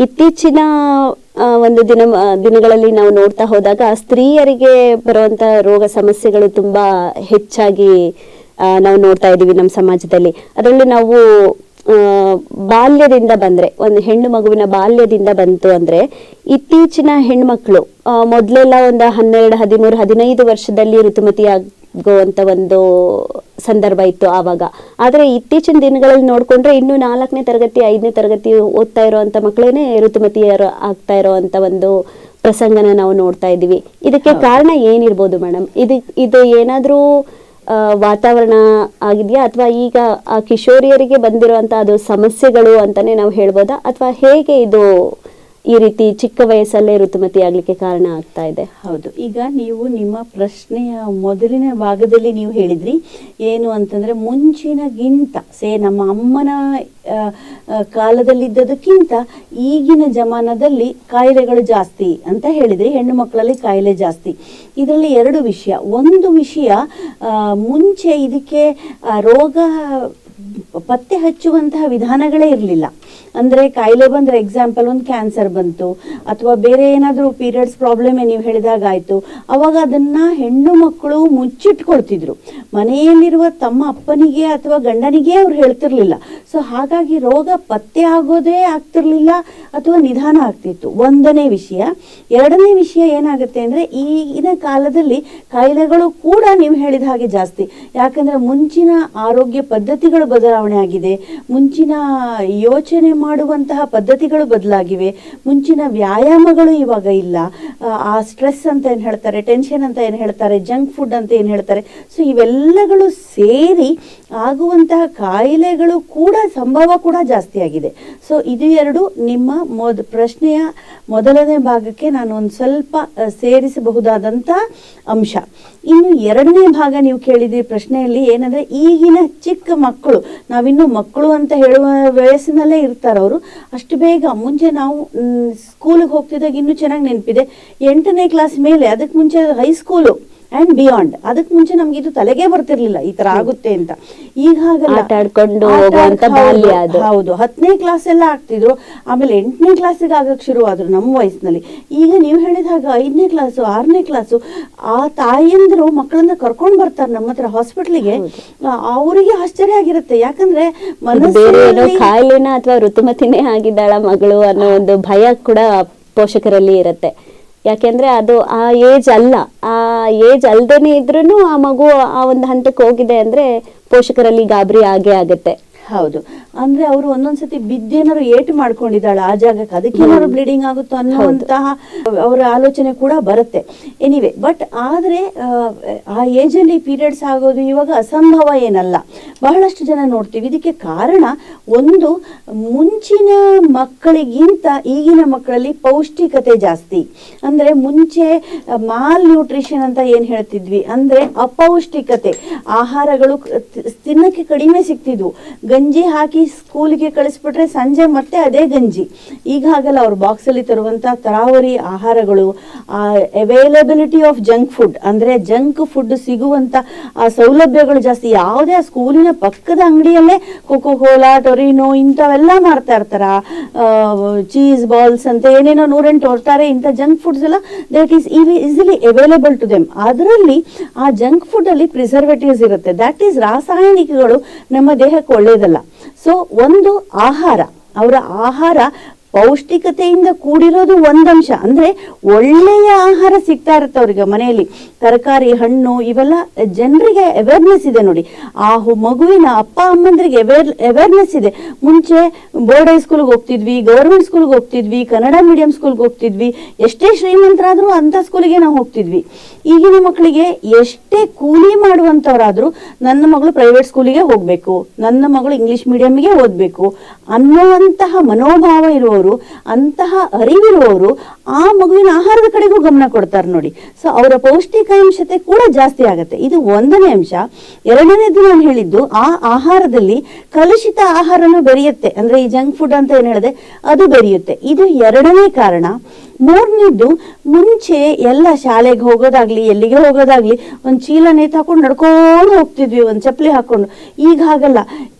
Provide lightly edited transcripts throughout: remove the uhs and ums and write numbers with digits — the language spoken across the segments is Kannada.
ಇತ್ತೀಚಿನ ಒಂದು ದಿನಗಳಲ್ಲಿ ನಾವು ನೋಡ್ತಾ ಹೋದಾಗ ಸ್ತ್ರೀಯರಿಗೆ ಬರುವಂತ ರೋಗ ಸಮಸ್ಯೆಗಳು ತುಂಬಾ ಹೆಚ್ಚಾಗಿ ನಾವು ನೋಡ್ತಾ ಇದ್ದೀವಿ ನಮ್ಮ ಸಮಾಜದಲ್ಲಿ. ಅದರಲ್ಲೂ ನಾವು ಬಾಲ್ಯದಿಂದ ಬಂದ್ರೆ, ಒಂದು ಹೆಣ್ಣು ಮಗುವಿನ ಬಾಲ್ಯದಿಂದ ಬಂತು ಅಂದ್ರೆ, ಇತ್ತೀಚಿನ ಹೆಣ್ಮಕ್ಳು ಮೊದ್ಲೆಲ್ಲ ಒಂದು 12, 13, 15 ವರ್ಷದಲ್ಲಿ ಋತುಮತಿಯಾಗುವಂತ ಒಂದು ಸಂದರ್ಭ ಇತ್ತು ಆವಾಗ. ಆದ್ರೆ ಇತ್ತೀಚಿನ ದಿನಗಳಲ್ಲಿ ನೋಡ್ಕೊಂಡ್ರೆ ಇನ್ನು 4ನೇ ತರಗತಿ 5ನೇ ತರಗತಿ ಓದ್ತಾ ಇರೋಂತ ಮಕ್ಕಳೇನೆ ಋತುಮತಿಯರು ಆಗ್ತಾ ಇರೋಂತ ಒಂದು ಪ್ರಸಂಗನ ನಾವು ನೋಡ್ತಾ ಇದೀವಿ. ಇದಕ್ಕೆ ಕಾರಣ ಏನಿರ್ಬೋದು ಮೇಡಮ್? ಇದು ಏನಾದ್ರೂ ವಾತಾವರಣ ಆಗಿದೆಯಾ, ಅಥವಾ ಈಗ ಆ ಕಿಶೋರಿಯರಿಗೆ ಬಂದಿರುವಂತ ಅದು ಸಮಸ್ಯೆಗಳು ಅಂತಾನೆ ನಾವು ಹೇಳ್ಬೋದಾ, ಅಥವಾ ಹೇಗೆ ಇದು ಈ ರೀತಿ ಚಿಕ್ಕ ವಯಸ್ಸಲ್ಲೇ ಋತುಮತಿ ಆಗ್ಲಿಕ್ಕೆ ಕಾರಣ ಆಗ್ತಾ ಇದೆ? ಹೌದು, ಈಗ ನೀವು ನಿಮ್ಮ ಪ್ರಶ್ನೆಯ ಮೊದಲಿನ ಭಾಗದಲ್ಲಿ ನೀವು ಹೇಳಿದ್ರಿ ಏನು ಅಂತಂದ್ರೆ, ಮುಂಚಿನಗಿಂತ ನಮ್ಮ ಅಮ್ಮನ ಕಾಲದಲ್ಲಿದ್ದದಕ್ಕಿಂತ ಈಗಿನ ಜಮಾನದಲ್ಲಿ ಕಾಯಿಲೆಗಳು ಜಾಸ್ತಿ ಅಂತ ಹೇಳಿದ್ರಿ. ಹೆಣ್ಣು ಮಕ್ಕಳಲ್ಲಿ ಕಾಯಿಲೆ ಜಾಸ್ತಿ. ಇದರಲ್ಲಿ 2 ವಿಷಯ. ಒಂದು ವಿಷಯ, ಮುಂಚೆ ಇದಕ್ಕೆ ರೋಗ ಪತ್ತೆ ಹಚ್ಚುವಂತಹ ವಿಧಾನಗಳೇ ಇರಲಿಲ್ಲ. ಅಂದ್ರೆ ಕಾಯಿಲೆ ಬಂದ್ರೆ, ಎಕ್ಸಾಂಪಲ್ ಒಂದು ಕ್ಯಾನ್ಸರ್ ಬಂತು ಅಥವಾ ಬೇರೆ ಏನಾದರೂ ಪೀರಿಯಡ್ಸ್ ಪ್ರಾಬ್ಲಮ್ ನೀವು ಹೇಳಿದಾಗ ಆಯ್ತು, ಅವಾಗ ಅದನ್ನ ಹೆಣ್ಣು ಮಕ್ಕಳು ಮುಚ್ಚಿಟ್ಕೊಳ್ತಿದ್ರು. ಮನೆಯಲ್ಲಿರುವ ತಮ್ಮ ಅಪ್ಪನಿಗೆ ಅಥವಾ ಗಂಡನಿಗೆ ಅವ್ರು ಹೇಳ್ತಿರ್ಲಿಲ್ಲ. ಸೊ ಹಾಗಾಗಿ ರೋಗ ಪತ್ತೆ ಆಗೋದೇ ಆಗ್ತಿರ್ಲಿಲ್ಲ ಅಥವಾ ನಿಧಾನ ಆಗ್ತಿತ್ತು. ಒಂದನೇ ವಿಷಯ. 2ನೇ ವಿಷಯ ಏನಾಗುತ್ತೆ ಅಂದ್ರೆ, ಈಗಿನ ಕಾಲದಲ್ಲಿ ಕಾಯಿಲೆಗಳು ಕೂಡ ನೀವು ಹೇಳಿದ ಹಾಗೆ ಜಾಸ್ತಿ. ಯಾಕಂದ್ರೆ ಮುಂಚಿನ ಆರೋಗ್ಯ ಪದ್ಧತಿಗಳು ಬದಲಾವಣೆ ಆಗಿದೆ, ಮುಂಚಿನ ಯೋಚನೆ ಮಾಡುವಂತಹ ಪದ್ಧತಿಗಳು ಬದಲಾಗಿವೆ, ಮುಂಚಿನ ವ್ಯಾಯಾಮಗಳು ಇವಾಗ ಇಲ್ಲ. ಆ ಸ್ಟ್ರೆಸ್ ಅಂತ ಏನ್ ಹೇಳ್ತಾರೆ, ಟೆನ್ಷನ್ ಅಂತ ಏನ್ ಹೇಳ್ತಾರೆ, ಜಂಕ್ ಫುಡ್ ಅಂತ ಏನ್ ಹೇಳ್ತಾರೆ, ಸೊ ಇವೆಲ್ಲಗಳು ಸೇರಿ ಆಗುವಂತಹ ಕಾಯಿಲೆಗಳು ಕೂಡ ಸಂಭವ ಕೂಡ ಜಾಸ್ತಿ ಆಗಿದೆ. ಸೊ ಇದು 2 ನಿಮ್ಮ ಪ್ರಶ್ನೆಯ ಮೊದಲನೇ ಭಾಗಕ್ಕೆ ನಾನು ಒಂದು ಸ್ವಲ್ಪ ಸೇರಿಸಬಹುದಾದಂತ ಅಂಶ. ಇನ್ನು 2ನೇ ಭಾಗ ನೀವು ಕೇಳಿದ್ರಿ ಪ್ರಶ್ನೆಯಲ್ಲಿ ಏನಂದ್ರೆ, ಈಗಿನ ಚಿಕ್ಕ ಮಕ್ಕಳು, ನಾವಿನ್ನು ಮಕ್ಕಳು ಅಂತ ಹೇಳುವ ವಯಸ್ಸಿನಲ್ಲೇ ಇರ್ತಾರವರು. ಅಷ್ಟು ಬೇಗ ಮುಂಚೆ ನಾವು ಸ್ಕೂಲಿಗೆ ಹೋಗ್ತಿದ್ದಾಗ ಇನ್ನೂ ಚೆನ್ನಾಗಿ ನೆನಪಿದೆ, 8ನೇ ಕ್ಲಾಸ್ ಮೇಲೆ, ಅದಕ್ಕೆ ಮುಂಚೆ ಹೈಸ್ಕೂಲು ಅಂಡ್ ಬಿಯಾಂಡ್, ಅದಕ್ಕೆ ಮುಂಚೆ ನಮ್ಗೆ ಇದು ತಲೆಗೆ ಬರ್ತಿರ್ಲಿಲ್ಲ ಈ ತರ ಆಗುತ್ತೆ ಅಂತ. ಈಗ ಹಾಗಲ್ಲ, ಹೌದು 10ನೇ ಕ್ಲಾಸ್ ಎಲ್ಲ ಆಗ್ತಿದ್ರು, ಆಮೇಲೆ 8ನೇ ಕ್ಲಾಸಿಗೆ ಆಗಕ್ಕೆ ಶುರುವಾದ್ರು ನಮ್ಮ ವಯಸ್ಸಿನಲ್ಲಿ. ಈಗ ನೀವು ಹೇಳಿದ ಹಾಗೆ 5ನೇ ಕ್ಲಾಸು 6ನೇ ಕ್ಲಾಸು ಆ ತಾಯಿಯಂದ್ರು ಮಕ್ಕಳನ್ನ ಕರ್ಕೊಂಡ್ ಬರ್ತಾರೆ ನಮ್ಮ ಹತ್ರ ಹಾಸ್ಪಿಟ್ಲಿಗೆ. ಅವರಿಗೆ ಆಶ್ಚರ್ಯ ಆಗಿರುತ್ತೆ, ಯಾಕಂದ್ರೆ ಕಾಯಿಲೆನ ಅಥವಾ ಋತುಮತಿನೇ ಆಗಿದ್ದಾಳ ಮಗಳು ಅನ್ನೋ ಒಂದು ಭಯ ಕೂಡ ಪೋಷಕರಲ್ಲಿ ಇರುತ್ತೆ. ಯಾಕೆಂದ್ರೆ ಅದು ಆ ಏಜ್ ಅಲ್ಲ, ಆ ಏಜ್ ಅಲ್ದೇನೆ ಇದ್ರೂ ಆ ಮಗು ಆ ಒಂದು ಹಂತಕ್ಕೆ ಹೋಗಿದೆ ಅಂದ್ರೆ ಪೋಷಕರಲ್ಲಿ ಗಾಬರಿ ಆಗೇ ಆಗತ್ತೆ. ಹೌದು, ಅಂದ್ರೆ ಅವರು ಒಂದೊಂದ್ಸತಿ ಬಿದ್ದೇನಾದ್ರು ಏಟು ಮಾಡ್ಕೊಂಡಿದ್ದಾಳ ಆ ಜಾಗಕ್ಕೆ, ಅದಕ್ಕೇನಾದ್ರು ಬ್ಲೀಡಿಂಗ್ ಆಗುತ್ತೋ ಅನ್ನುವಂತಹ ಅವರ ಆಲೋಚನೆ ಕೂಡ ಬರುತ್ತೆ. ಎನಿವೆ, ಬಟ್ ಆದ್ರೆ ಆ ಏಜ್ ಅಲ್ಲಿ ಪೀರಿಯಡ್ಸ್ ಆಗೋದು ಇವಾಗ ಅಸಂಭವ ಏನಲ್ಲ. ಬಹಳಷ್ಟು ಜನ ನೋಡ್ತೀವಿ. ಇದಕ್ಕೆ ಕಾರಣ ಒಂದು, ಮುಂಚಿನ ಮಕ್ಕಳಿಗಿಂತ ಈಗಿನ ಮಕ್ಕಳಲ್ಲಿ ಪೌಷ್ಟಿಕತೆ ಜಾಸ್ತಿ. ಅಂದ್ರೆ ಮುಂಚೆ ಮಾಲ್ ನ್ಯೂಟ್ರಿಷನ್ ಅಂತ ಏನ್ ಹೇಳ್ತಿದ್ವಿ, ಅಂದ್ರೆ ಅಪೌಷ್ಟಿಕತೆ ಆಹಾರಗಳು ತಿನ್ನಕ್ಕೆ ಕಡಿಮೆ ಸಿಗ್ತಿದ್ವು. ಗಂಜಿ ಹಾಕಿ ಸ್ಕೂಲಿಗೆ ಕಳಿಸ್ಬಿಟ್ರೆ ಸಂಜೆ ಮತ್ತೆ ಅದೇ ಗಂಜಿ. ಈಗ ಹಾಗಲ್ಲ, ಅವ್ರು ಬಾಕ್ಸ್ ಅಲ್ಲಿ ತರುವಂತ ತರಾವರಿ ಆಹಾರಗಳು, ಅವೈಲಬಿಲಿಟಿ ಆಫ್ ಜಂಕ್ ಫುಡ್, ಅಂದ್ರೆ ಜಂಕ್ ಫುಡ್ ಸಿಗುವಂತ ಆ ಸೌಲಭ್ಯಗಳು ಜಾಸ್ತಿ. ಯಾವುದೇ ಸ್ಕೂಲಿನ ಪಕ್ಕದ ಅಂಗಡಿಯಲ್ಲೇ ಕೋಕೋ ಕೋಲಾ, ಟೊರಿನೋ ಇಂಥವೆಲ್ಲ ಮಾಡ್ತಾ ಇರ್ತಾರ, ಚೀಸ್ ಬಾಲ್ಸ್ ಅಂತ ಏನೇನೋ 108 ಹೊರ್ತಾರೆ. ಇಂಥ ಜಂಕ್ ಫುಡ್ಸ್ ಎಲ್ಲ that is easily available to them. ಅದರಲ್ಲಿ ಆ ಜಂಕ್ ಫುಡ್ ಅಲ್ಲಿ ಪ್ರಿಸರ್ವೇಟಿವ್ಸ್ ಇರುತ್ತೆ, ದಟ್ ಈಸ್ ರಾಸಾಯನಿಕಗಳು ನಮ್ಮ ದೇಹಕ್ಕೆ ಒಳ್ಳೇದಲ್ಲ. ಸೊ ಒಂದು ಆಹಾರ, ಅವರ ಆಹಾರ ಪೌಷ್ಟಿಕತೆಯಿಂದ ಕೂಡಿರೋದು ಒಂದಂಶ. ಅಂದ್ರೆ ಒಳ್ಳೆಯ ಆಹಾರ ಸಿಗ್ತಾ ಇರುತ್ತೆ ಅವ್ರಿಗೆ ಮನೆಯಲ್ಲಿ, ತರಕಾರಿ ಹಣ್ಣು ಇವೆಲ್ಲ ಜನರಿಗೆ ಅವೇರ್ನೆಸ್ ಇದೆ ನೋಡಿ. ಆ ಮಗುವಿನ ಅಪ್ಪ ಅಮ್ಮಂದ್ರಿಗೆ ಅವೇರ್ನೆಸ್ ಇದೆ. ಮುಂಚೆ ಬೋರ್ಡ್ ಹೈ ಸ್ಕೂಲ್ಗೆ ಹೋಗ್ತಿದ್ವಿ, ಗವರ್ಮೆಂಟ್ ಸ್ಕೂಲ್ಗೆ ಹೋಗ್ತಿದ್ವಿ, ಕನ್ನಡ ಮೀಡಿಯಂ ಸ್ಕೂಲ್ಗೆ ಹೋಗ್ತಿದ್ವಿ, ಎಷ್ಟೇ ಶ್ರೀಮಂತರಾದ್ರೂ ಅಂತ ಸ್ಕೂಲಿಗೆ ನಾವು ಹೋಗ್ತಿದ್ವಿ. ಈಗಿನ ಮಕ್ಕಳಿಗೆ ಎಷ್ಟೇ ಕೂಲಿ ಮಾಡುವಂತವರಾದ್ರೂ ನನ್ನ ಮಗಳು ಪ್ರೈವೇಟ್ ಸ್ಕೂಲಿಗೆ ಹೋಗ್ಬೇಕು, ನನ್ನ ಮಗಳು ಇಂಗ್ಲಿಷ್ ಮೀಡಿಯಂಗೆ ಓದ್ಬೇಕು ಅನ್ನುವಂತಹ ಮನೋಭಾವ ಇರುವವರು, ಅಂತಹ ಅರಿವಿರುವವರು ಆ ಮಗುವಿನ ಆಹಾರದ ಕಡೆಗೂ ಗಮನ ಕೊಡ್ತಾರೆ ನೋಡಿ. ಸೊ ಅವರ ಪೌಷ್ಟಿಕಾಂಶತೆ ಕೂಡ ಜಾಸ್ತಿ ಆಗುತ್ತೆ. ಇದು 1ನೇ ಅಂಶ. 2ನೇದು ನಾನು ಹೇಳಿದ್ದು, ಆ ಆಹಾರದಲ್ಲಿ ಕಲುಷಿತ ಆಹಾರನೂ ಬೆರೆಯುತ್ತೆ. ಅಂದ್ರೆ ಈ ಜಂಕ್ ಫುಡ್ ಅಂತ ಏನ್ ಹೇಳಿದೆ ಅದು ಬೆರೆಯುತ್ತೆ. ಇದು 2ನೇ ಕಾರಣ. 3ನೇದ್ದು, ಮುಂಚೆ ಎಲ್ಲ ಶಾಲೆಗೆ ಹೋಗೋದಾಗ್ಲಿ ಎಲ್ಲಿಗೆ ಹೋಗೋದಾಗ್ಲಿ ಒಂದ್ ಚೀಲ ನೇತು ಹಾಕೊಂಡು ನಡ್ಕೊಂಡು ಹೋಗ್ತಿದ್ವಿ, ಒಂದ್ ಚಪ್ಪಲಿ ಹಾಕೊಂಡು. ಈಗ ಹಾಗಲ್ಲ,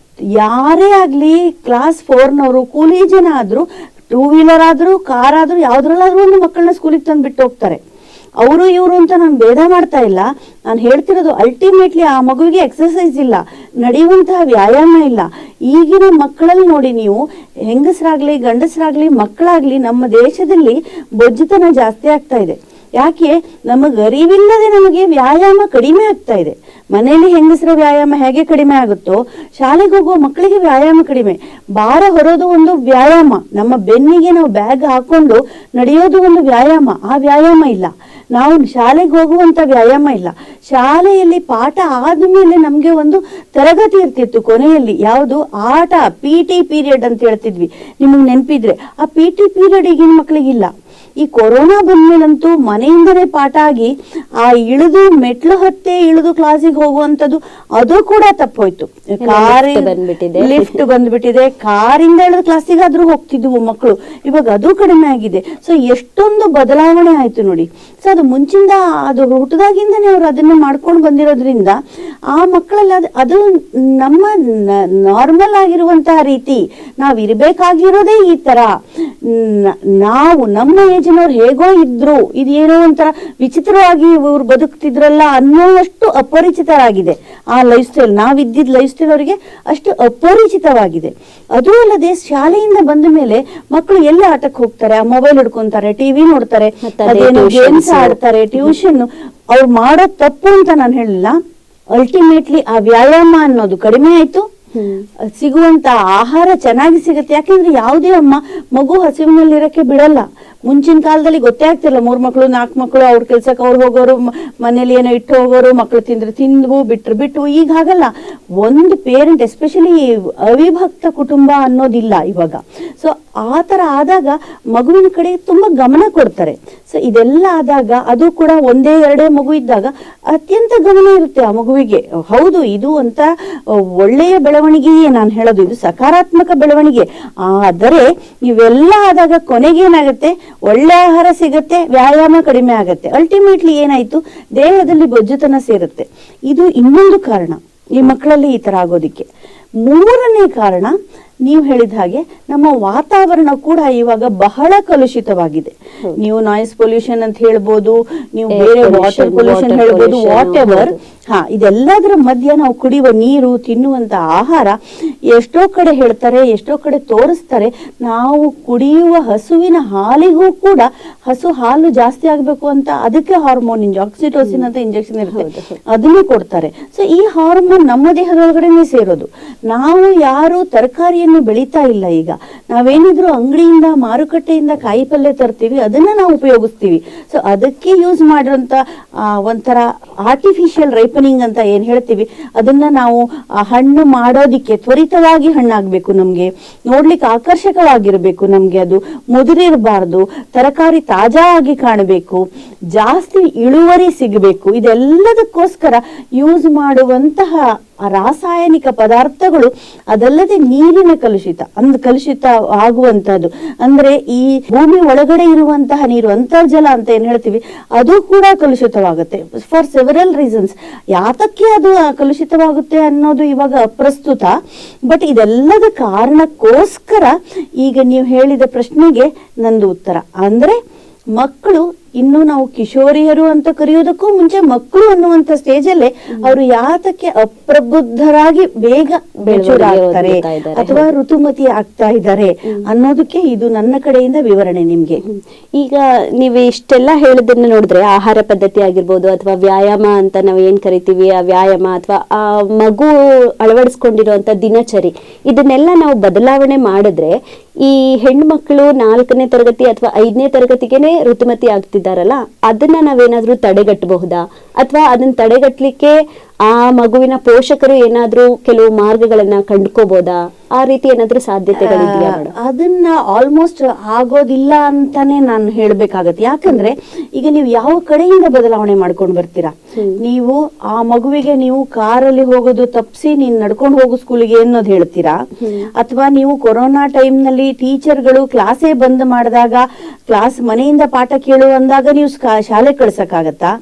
ಯಾರೇ ಆಗ್ಲಿ ಕ್ಲಾಸ್ 4ನವರು ಕೂಲಿ ಜನ ಆದ್ರೂ ಟೂ ವೀಲರ್ ಆದ್ರೂ ಕಾರ್ ಆದ್ರೂ ಯಾವ್ದ್ರಲ್ಲಾದ್ರೂ ಒಂದು ಮಕ್ಕಳನ್ನ ಸ್ಕೂಲಿಗೆ ತಂದು ಬಿಟ್ಟು ಹೋಗ್ತಾರೆ. ಅವರು ಇವರು ಅಂತ ನಾನು ಭೇದ ಮಾಡ್ತಾ ಇಲ್ಲ. ನಾನು ಹೇಳ್ತಿರೋದು ಅಲ್ಟಿಮೇಟ್ಲಿ ಆ ಮಗುವಿಗೆ ಎಕ್ಸರ್ಸೈಸ್ ಇಲ್ಲ, ನಡೆಯುವಂತಹ ವ್ಯಾಯಾಮ ಇಲ್ಲ. ಈಗಿನ ಮಕ್ಕಳಲ್ಲಿ ನೋಡಿ ನೀವು, ಹೆಂಗಸರಾಗ್ಲಿ ಗಂಡಸರಾಗ್ಲಿ ಮಕ್ಕಳಾಗ್ಲಿ ನಮ್ಮ ದೇಶದಲ್ಲಿ ಬೊಜ್ಜುತನ ಜಾಸ್ತಿ ಆಗ್ತಾ ಇದೆ. ಯಾಕೆ? ನಮಗೆ ಅರಿವಿಲ್ಲದೆ ನಮಗೆ ವ್ಯಾಯಾಮ ಕಡಿಮೆ ಆಗ್ತಾ ಇದೆ. ಮನೆಯಲ್ಲಿ ಹೆಂಗಸರ ವ್ಯಾಯಾಮ ಹೇಗೆ ಕಡಿಮೆ ಆಗುತ್ತೋ ಶಾಲೆಗೆ ಹೋಗುವ ಮಕ್ಕಳಿಗೆ ವ್ಯಾಯಾಮ ಕಡಿಮೆ. ಭಾರ ಹೊರೋದು ಒಂದು ವ್ಯಾಯಾಮ, ನಮ್ಮ ಬೆನ್ನಿಗೆ ನಾವು ಬ್ಯಾಗ್ ಹಾಕೊಂಡು ನಡೆಯೋದು ಒಂದು ವ್ಯಾಯಾಮ, ಆ ವ್ಯಾಯಾಮ ಇಲ್ಲ. ನಾವು ಶಾಲೆಗೆ ಹೋಗುವಂತ ವ್ಯಾಯಾಮ ಇಲ್ಲ. ಶಾಲೆಯಲ್ಲಿ ಪಾಠ ಆದ್ಮೇಲೆ ನಮ್ಗೆ ಒಂದು ತರಗತಿ ಇರ್ತಿತ್ತು ಕೊನೆಯಲ್ಲಿ, ಯಾವುದು ಆಟ, PT ಪೀರಿಯಡ್ ಅಂತ ಹೇಳ್ತಿದ್ವಿ, ನಿಮಗೆ ನೆನಪಿದ್ರೆ. ಆ PT ಪೀರಿಯಡ್ ಈಗಿನ ಮಕ್ಕಳಿಗಿಲ್ಲ. ಈ ಕೊರೋನಾ ಬಂದ್ಮೇಲಂತೂ ಮನೆಯಿಂದನೇ ಪಾಠ ಆಗಿ ಆ ಇಳಿದು ಮೆಟ್ಲು ಹತ್ತೆ ಇಳಿದು ಕ್ಲಾಸಿಗೆ ಹೋಗುವಂತದ್ದು ಅದು ಕೂಡ ತಪ್ಪೋಯ್ತು. ಲಿಫ್ಟ್ ಬಂದ್ಬಿಟ್ಟಿದೆ, ಕಾರಿಂದ ಇಳಿದು ಕ್ಲಾಸಿಗಾದ್ರೂ ಹೋಗ್ತಿದ್ವು ಮಕ್ಕಳು, ಇವಾಗ ಅದು ಕಡಿಮೆ ಆಗಿದೆ. ಸೊ ಎಷ್ಟೊಂದು ಬದಲಾವಣೆ ಆಯ್ತು ನೋಡಿ. ಸೊ ಅದು ಮುಂಚಿಂದ, ಅದು ಹುಟ್ಟದಾಗಿಂದನೇ ಅವ್ರು ಅದನ್ನ ಮಾಡ್ಕೊಂಡು ಬಂದಿರೋದ್ರಿಂದ ಆ ಮಕ್ಕಳಲ್ಲಿ ಅದು ನಮ್ಮ ನಾರ್ಮಲ್ ಆಗಿರುವಂತಹ ರೀತಿ, ನಾವ್ ಇರ್ಬೇಕಾಗಿರೋದೇ ಈ ತರ. ನಾವು ನಮ್ಮ ಏಜಿನವ್ರು ಹೇಗೋ ಇದ್ರು, ಇದೇನೋ ಒಂಥರ ವಿಚಿತ್ರವಾಗಿ ಇವ್ರು ಬದುಕ್ತಿದ್ರಲ್ಲ ಅನ್ನೋವಷ್ಟು ಅಪರಿಚಿತರಾಗಿದೆ ಆ ಲೈಫ್ ಸ್ಟೈಲ್. ನಾವಿದ್ದಿದ್ ಲೈಫ್ ಸ್ಟೈಲ್ ಅವರಿಗೆ ಅಷ್ಟು ಅಪರಿಚಿತವಾಗಿದೆ. ಅದು ಅಲ್ಲದೆ ಶಾಲೆಯಿಂದ ಬಂದ ಮೇಲೆ ಮಕ್ಕಳು ಎಲ್ಲ ಆಟಕ್ಕೆ ಹೋಗ್ತಾರೆ, ಆ ಮೊಬೈಲ್ ಹಿಡ್ಕೊಂತಾರೆ, ಟಿವಿ ನೋಡ್ತಾರೆ, ಅದೇನೋ ಗೇಮ್ಸ್ ಆಡ್ತಾರೆ, ಟ್ಯೂಷನ್. ಅವ್ರು ಮಾಡೋ ತಪ್ಪು ಅಂತ ನಾನು ಹೇಳಿಲ್ಲ. ಅಲ್ಟಿಮೇಟ್ಲಿ ಆ ವ್ಯಾಯಾಮ ಅನ್ನೋದು ಕಡಿಮೆ ಆಯ್ತು. ಸಿಗುವಂತ ಆಹಾರ ಚೆನ್ನಾಗಿ ಸಿಗುತ್ತೆ. ಯಾಕೆಂದ್ರೆ ಯಾವುದೇ ಅಮ್ಮ ಮಗು ಹಸಿವಿನಲ್ಲಿರಕ್ಕೆ ಬಿಡಲ್ಲ. ಮುಂಚಿನ ಕಾಲದಲ್ಲಿ ಗೊತ್ತೇ ಆಗ್ತಿಲ್ಲ, 3 ಮಕ್ಕಳು 4 ಮಕ್ಕಳು, ಅವ್ರ ಕೆಲ್ಸಕ್ಕೆ ಅವ್ರು ಹೋಗೋರು, ಮನೇಲಿ ಏನೋ ಇಟ್ಟು ಹೋಗೋರು, ಮಕ್ಕಳು ತಿಂದ್ರೆ ತಿಂದ್ವು, ಬಿಟ್ಟು. ಈಗ ಹಾಗಲ್ಲ. ಒಂದು ಪೇರೆಂಟ್, ಎಸ್ಪೆಷಲಿ ಅವಿಭಕ್ತ ಕುಟುಂಬ ಅನ್ನೋದಿಲ್ಲ ಇವಾಗ. ಸೊ ಆ ತರ ಆದಾಗ ಮಗುವಿನ ಕಡೆ ತುಂಬಾ ಗಮನ ಕೊಡ್ತಾರೆ. ಸೊ ಇದೆಲ್ಲ ಆದಾಗ, ಅದು ಕೂಡ 1-2 ಮಗು ಇದ್ದಾಗ ಅತ್ಯಂತ ಗಮನ ಇರುತ್ತೆ ಆ ಮಗುವಿಗೆ. ಹೌದು, ಇದು ಅಂತ ಒಳ್ಳೆಯ ಬೆಳವಣಿಗೆಯೇ ನಾನು ಹೇಳೋದು, ಇದು ಸಕಾರಾತ್ಮಕ ಬೆಳವಣಿಗೆ. ಆದರೆ ಇವೆಲ್ಲ ಆದಾಗ ಕೊನೆಗೇನಾಗತ್ತೆ, ಒಳ್ಳೆ ಆಹಾರ ಸಿಗತ್ತೆ, ವ್ಯಾಯಾಮ ಕಡಿಮೆ ಆಗತ್ತೆ. ಅಲ್ಟಿಮೇಟ್ಲಿ ಏನಾಯ್ತು, ದೇಹದಲ್ಲಿ ಬೊಜ್ಜುತನ ಸೇರುತ್ತೆ. ಇದು ಇನ್ನೊಂದು ಕಾರಣ ಈ ಮಕ್ಕಳಲ್ಲಿ ಈ ತರ ಆಗೋದಿಕ್ಕೆ. 3ನೇ ಕಾರಣ, ನೀವು ಹೇಳಿದ ಹಾಗೆ ನಮ್ಮ ವಾತಾವರಣ ಕೂಡ ಇವಾಗ ಬಹಳ ಕಲುಷಿತವಾಗಿದೆ. ನೀವು ನಾಯ್ಸ್ ಪೊಲ್ಯೂಷನ್ ಅಂತ ಹೇಳ್ಬೋದು, ನೀವು ಬೇರೆ ವಾಟರ್ ಪೊಲ್ಯೂಷನ್ ಹೇಳ್ಬೋದು, ವಾಟ್ ಎವರ್. ಇದೆಲ್ಲದರ ಮಧ್ಯ ನಾವು ಕುಡಿಯುವ ನೀರು, ತಿನ್ನುವಂತ ಆಹಾರ, ಎಷ್ಟೋ ಕಡೆ ಹೇಳ್ತಾರೆ, ಎಷ್ಟೋ ಕಡೆ ತೋರಿಸ್ತಾರೆ, ನಾವು ಕುಡಿಯುವ ಹಸುವಿನ ಹಾಲಿಗೂ ಕೂಡ ಹಸು ಹಾಲು ಜಾಸ್ತಿ ಆಗ್ಬೇಕು ಅಂತ ಅದಕ್ಕೆ ಹಾರ್ಮೋನ್ ಆಕ್ಸಿಟೋಸಿನ್ ಅಂತ ಇಂಜೆಕ್ಷನ್ ಇರುತ್ತೆ, ಅದನ್ನೇ ಕೊಡ್ತಾರೆ. ಸೊ ಈ ಹಾರ್ಮೋನ್ ನಮ್ಮ ದೇಹದೊಳಗಡೆನೆ ಸೇರೋದು. ನಾವು ಯಾರು ತರಕಾರಿಯನ್ನು ಬೆಳೀತಾ ಇಲ್ಲ. ಈಗ ನಾವೇನಿದ್ರು ಅಂಗಡಿಯಿಂದ, ಮಾರುಕಟ್ಟೆಯಿಂದ ಕಾಯಿ ಪಲ್ಯ ತರ್ತೀವಿ, ಅದನ್ನ ನಾವು ಉಪಯೋಗಿಸ್ತೀವಿ. ಸೊ ಅದಕ್ಕೆ ಯೂಸ್ ಮಾಡಿರೋಂತ ಒಂಥರ ಆರ್ಟಿಫಿಷಿಯಲ್ ರೈಪನಿಂಗ್ ಅಂತ ಏನ್ ಹೇಳ್ತೀವಿ, ಅದನ್ನ ನಾವು ಹಣ್ಣು ಮಾಡೋದಿಕ್ಕೆ ತ್ವರಿತವಾಗಿ ಹಣ್ಣಾಗ್ಬೇಕು, ನಮ್ಗೆ ನೋಡ್ಲಿಕ್ಕೆ ಆಕರ್ಷಕವಾಗಿರ್ಬೇಕು, ನಮ್ಗೆ ಅದು ಮುದುರಿರಬಾರ್ದು, ತರಕಾರಿ ತಾಜಾ ಆಗಿ ಕಾಣಬೇಕು, ಜಾಸ್ತಿ ಇಳುವರಿ ಸಿಗಬೇಕು. ಇದೆಲ್ಲದಕ್ಕೋಸ್ಕರ ಯೂಸ್ ಮಾಡುವಂತಹ ರಾಸಾಯನಿಕ ಪದಾರ್ಥಗಳು, ಅದಲ್ಲದೆ ನೀರಿನ ಕಲುಷಿತ ಆಗುವಂತಹದ್ದು. ಅಂದ್ರೆ ಈ ಭೂಮಿ ಒಳಗಡೆ ಇರುವಂತಹ ನೀರು, ಅಂತರ್ಜಲ ಅಂತ ಏನ್ ಹೇಳ್ತೀವಿ, ಅದು ಕೂಡ ಕಲುಷಿತವಾಗುತ್ತೆ ಫಾರ್ ಸೆವೆರಲ್ ರೀಸನ್ಸ್. ಯಾತಕ್ಕೆ ಅದು ಕಲುಷಿತವಾಗುತ್ತೆ ಅನ್ನೋದು ಇವಾಗ ಅಪ್ರಸ್ತುತ. ಬಟ್ ಇದೆಲ್ಲದ ಕಾರಣಕ್ಕೋಸ್ಕರ ಈಗ ನೀವು ಹೇಳಿದ ಪ್ರಶ್ನೆಗೆ ನಂದು ಉತ್ತರ ಅಂದ್ರೆ, ಮಕ್ಕಳು ಇನ್ನು ನಾವು ಕಿಶೋರಿಯರು ಅಂತ ಕರೆಯೋದಕ್ಕೂ ಮುಂಚೆ ಮಕ್ಕಳು ಅನ್ನುವಂತ ಸ್ಟೇಜ್ ಅಲ್ಲೇ ಅವರು ಯಾತಕ್ಕೆ ಅಪ್ರಬುದ್ಧರಾಗಿ ಬೇಗ ಬೆಳೆದಾಗ್ತಾರೆ ಅಥವಾ ಋತುಮತಿ ಆಗ್ತಾ ಇದ್ದಾರೆ ಅನ್ನೋದಕ್ಕೆ ಇದು ನನ್ನ ಕಡೆಯಿಂದ ವಿವರಣೆ ನಿಮ್ಗೆ. ಈಗ ನೀವು ಇಷ್ಟೆಲ್ಲ ಹೇಳೋದನ್ನ ನೋಡಿದ್ರೆ, ಆಹಾರ ಪದ್ಧತಿ ಆಗಿರ್ಬೋದು ಅಥವಾ ವ್ಯಾಯಾಮ ಅಂತ ನಾವು ಏನ್ ಕರಿತೀವಿ, ಆ ವ್ಯಾಯಾಮ ಅಥವಾ ಆ ಮಗು ಅಳವಡಿಸ್ಕೊಂಡಿರುವಂತ ದಿನಚರಿ, ಇದನ್ನೆಲ್ಲ ನಾವು ಬದಲಾವಣೆ ಮಾಡಿದ್ರೆ ಈ ಹೆಣ್ಮಕ್ಳು 4ನೇ ತರಗತಿ ಅಥವಾ 5ನೇ ತರಗತಿಗೆನೆ ಋತುಮತಿ ಆಗ್ತಿದ್ದಾರಲ್ಲ, ಅದನ್ನ ನಾವೇನಾದ್ರೂ ತಡೆಗಟ್ಟಬಹುದಾ? ಅಥವಾ ಅದನ್ನ ತಡೆಗಟ್ಟಲಿಕ್ಕೆ ಆ ಮಗುವಿನ ಪೋಷಕರು ಏನಾದ್ರೂ ಕೆಲವು ಮಾರ್ಗಗಳನ್ನ ಕಂಡುಕೋಬಹುದಾ? ಆ ರೀತಿ ಏನಾದ್ರೂ ಸಾಧ್ಯತೆಗಳಿದೆಯಾ? ಅದನ್ನ ಆಲ್ಮೋಸ್ಟ್ ಆಗೋದಿಲ್ಲ ಅಂತಾನೆ ನಾನು ಹೇಳ್ಬೇಕಾಗತ್ತೆ. ಯಾಕಂದ್ರೆ ಈಗ ನೀವು ಯಾವ ಕಡೆಯಿಂದ ಬದಲಾವಣೆ ಮಾಡ್ಕೊಂಡು ಬರ್ತೀರಾ? ನೀವು ಆ ಮಗುವಿಗೆ ನೀವು ಕಾರಲ್ಲಿ ಹೋಗೋದು ತಪ್ಪಿಸಿ ನೀನ್ ನಡ್ಕೊಂಡು ಹೋಗೋ ಸ್ಕೂಲಿಗೆ ಅನ್ನೋದು ಹೇಳ್ತೀರಾ? ಅಥವಾ ನೀವು ಕೊರೋನಾ ಟೈಮ್ ನಲ್ಲಿ ಟೀಚರ್ಗಳು ಕ್ಲಾಸೇ ಬಂದ್ ಮಾಡಿದಾಗ, ಕ್ಲಾಸ್ ಮನೆಯಿಂದ ಪಾಠ ಕೇಳು ಅಂದಾಗ ನೀವು ಶಾಲೆ ಕಳ್ಸಕ್ಕಾಗತ್ತಾ?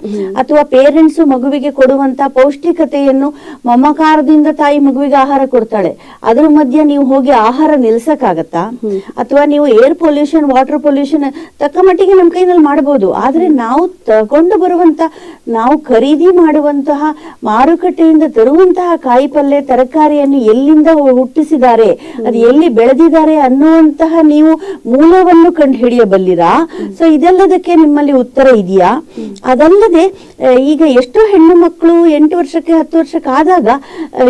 ಅಥವಾ ಪೇರೆಂಟ್ಸ್ ಮಗುವಿಗೆ ಕೊಡುವಂತ ಪೌಷ್ಟಿಕತೆಯನ್ನು ಮಮಕಾರದಿಂದ ತಾಯಿ ಮಗುವಿಗೆ ಆಹಾರ ಕೊಡ್ತಾಳೆ. ಅದ್ರ ಮಧ್ಯೆ ನೀವು ಹೋಗಿ ಆಹಾರ ನಿಲ್ಸಕ್ಕಾಗತ್ತಾ? ಅಥವಾ ನೀವು ಏರ್ ಪೊಲ್ಯೂಷನ್, ವಾಟರ್ ಪೊಲ್ಯೂಷನ್ ತಕ್ಕ ಮಟ್ಟಿಗೆ ನಮ್ಮ ಕೈನಲ್ಲಿ ಮಾಡಬಹುದು. ಆದ್ರೆ ನಾವು ತಗೊಂಡು ಬರುವಂತ, ನಾವು ಖರೀದಿ ಮಾಡುವಂತಹ, ಮಾರುಕಟ್ಟೆಯಿಂದ ತರುವಂತಹ ಕಾಯಿ ಪಲ್ಯ ತರಕಾರಿಯನ್ನು ಎಲ್ಲಿಂದ ಹುಟ್ಟಿಸಿದ್ದಾರೆ, ಅದು ಎಲ್ಲಿ ಬೆಳೆದಿದ್ದಾರೆ ಅನ್ನುವಂತಹ ನೀವು ಮೂಲವನ್ನು ಕಂಡು ಹಿಡಿಯಬಲ್ಲಿರಾ? ಸೊ ಇದೆಲ್ಲದಕ್ಕೆ ನಿಮ್ಮಲ್ಲಿ ಉತ್ತರ ಇದೆಯಾ? ಅದಲ್ಲದೆ ಈಗ ಎಷ್ಟೋ ಹೆಣ್ಣು ಮಕ್ಕಳು 8 ವರ್ಷಕ್ಕೆ 10 ವರ್ಷಕ್ಕೆ ಆದಾಗ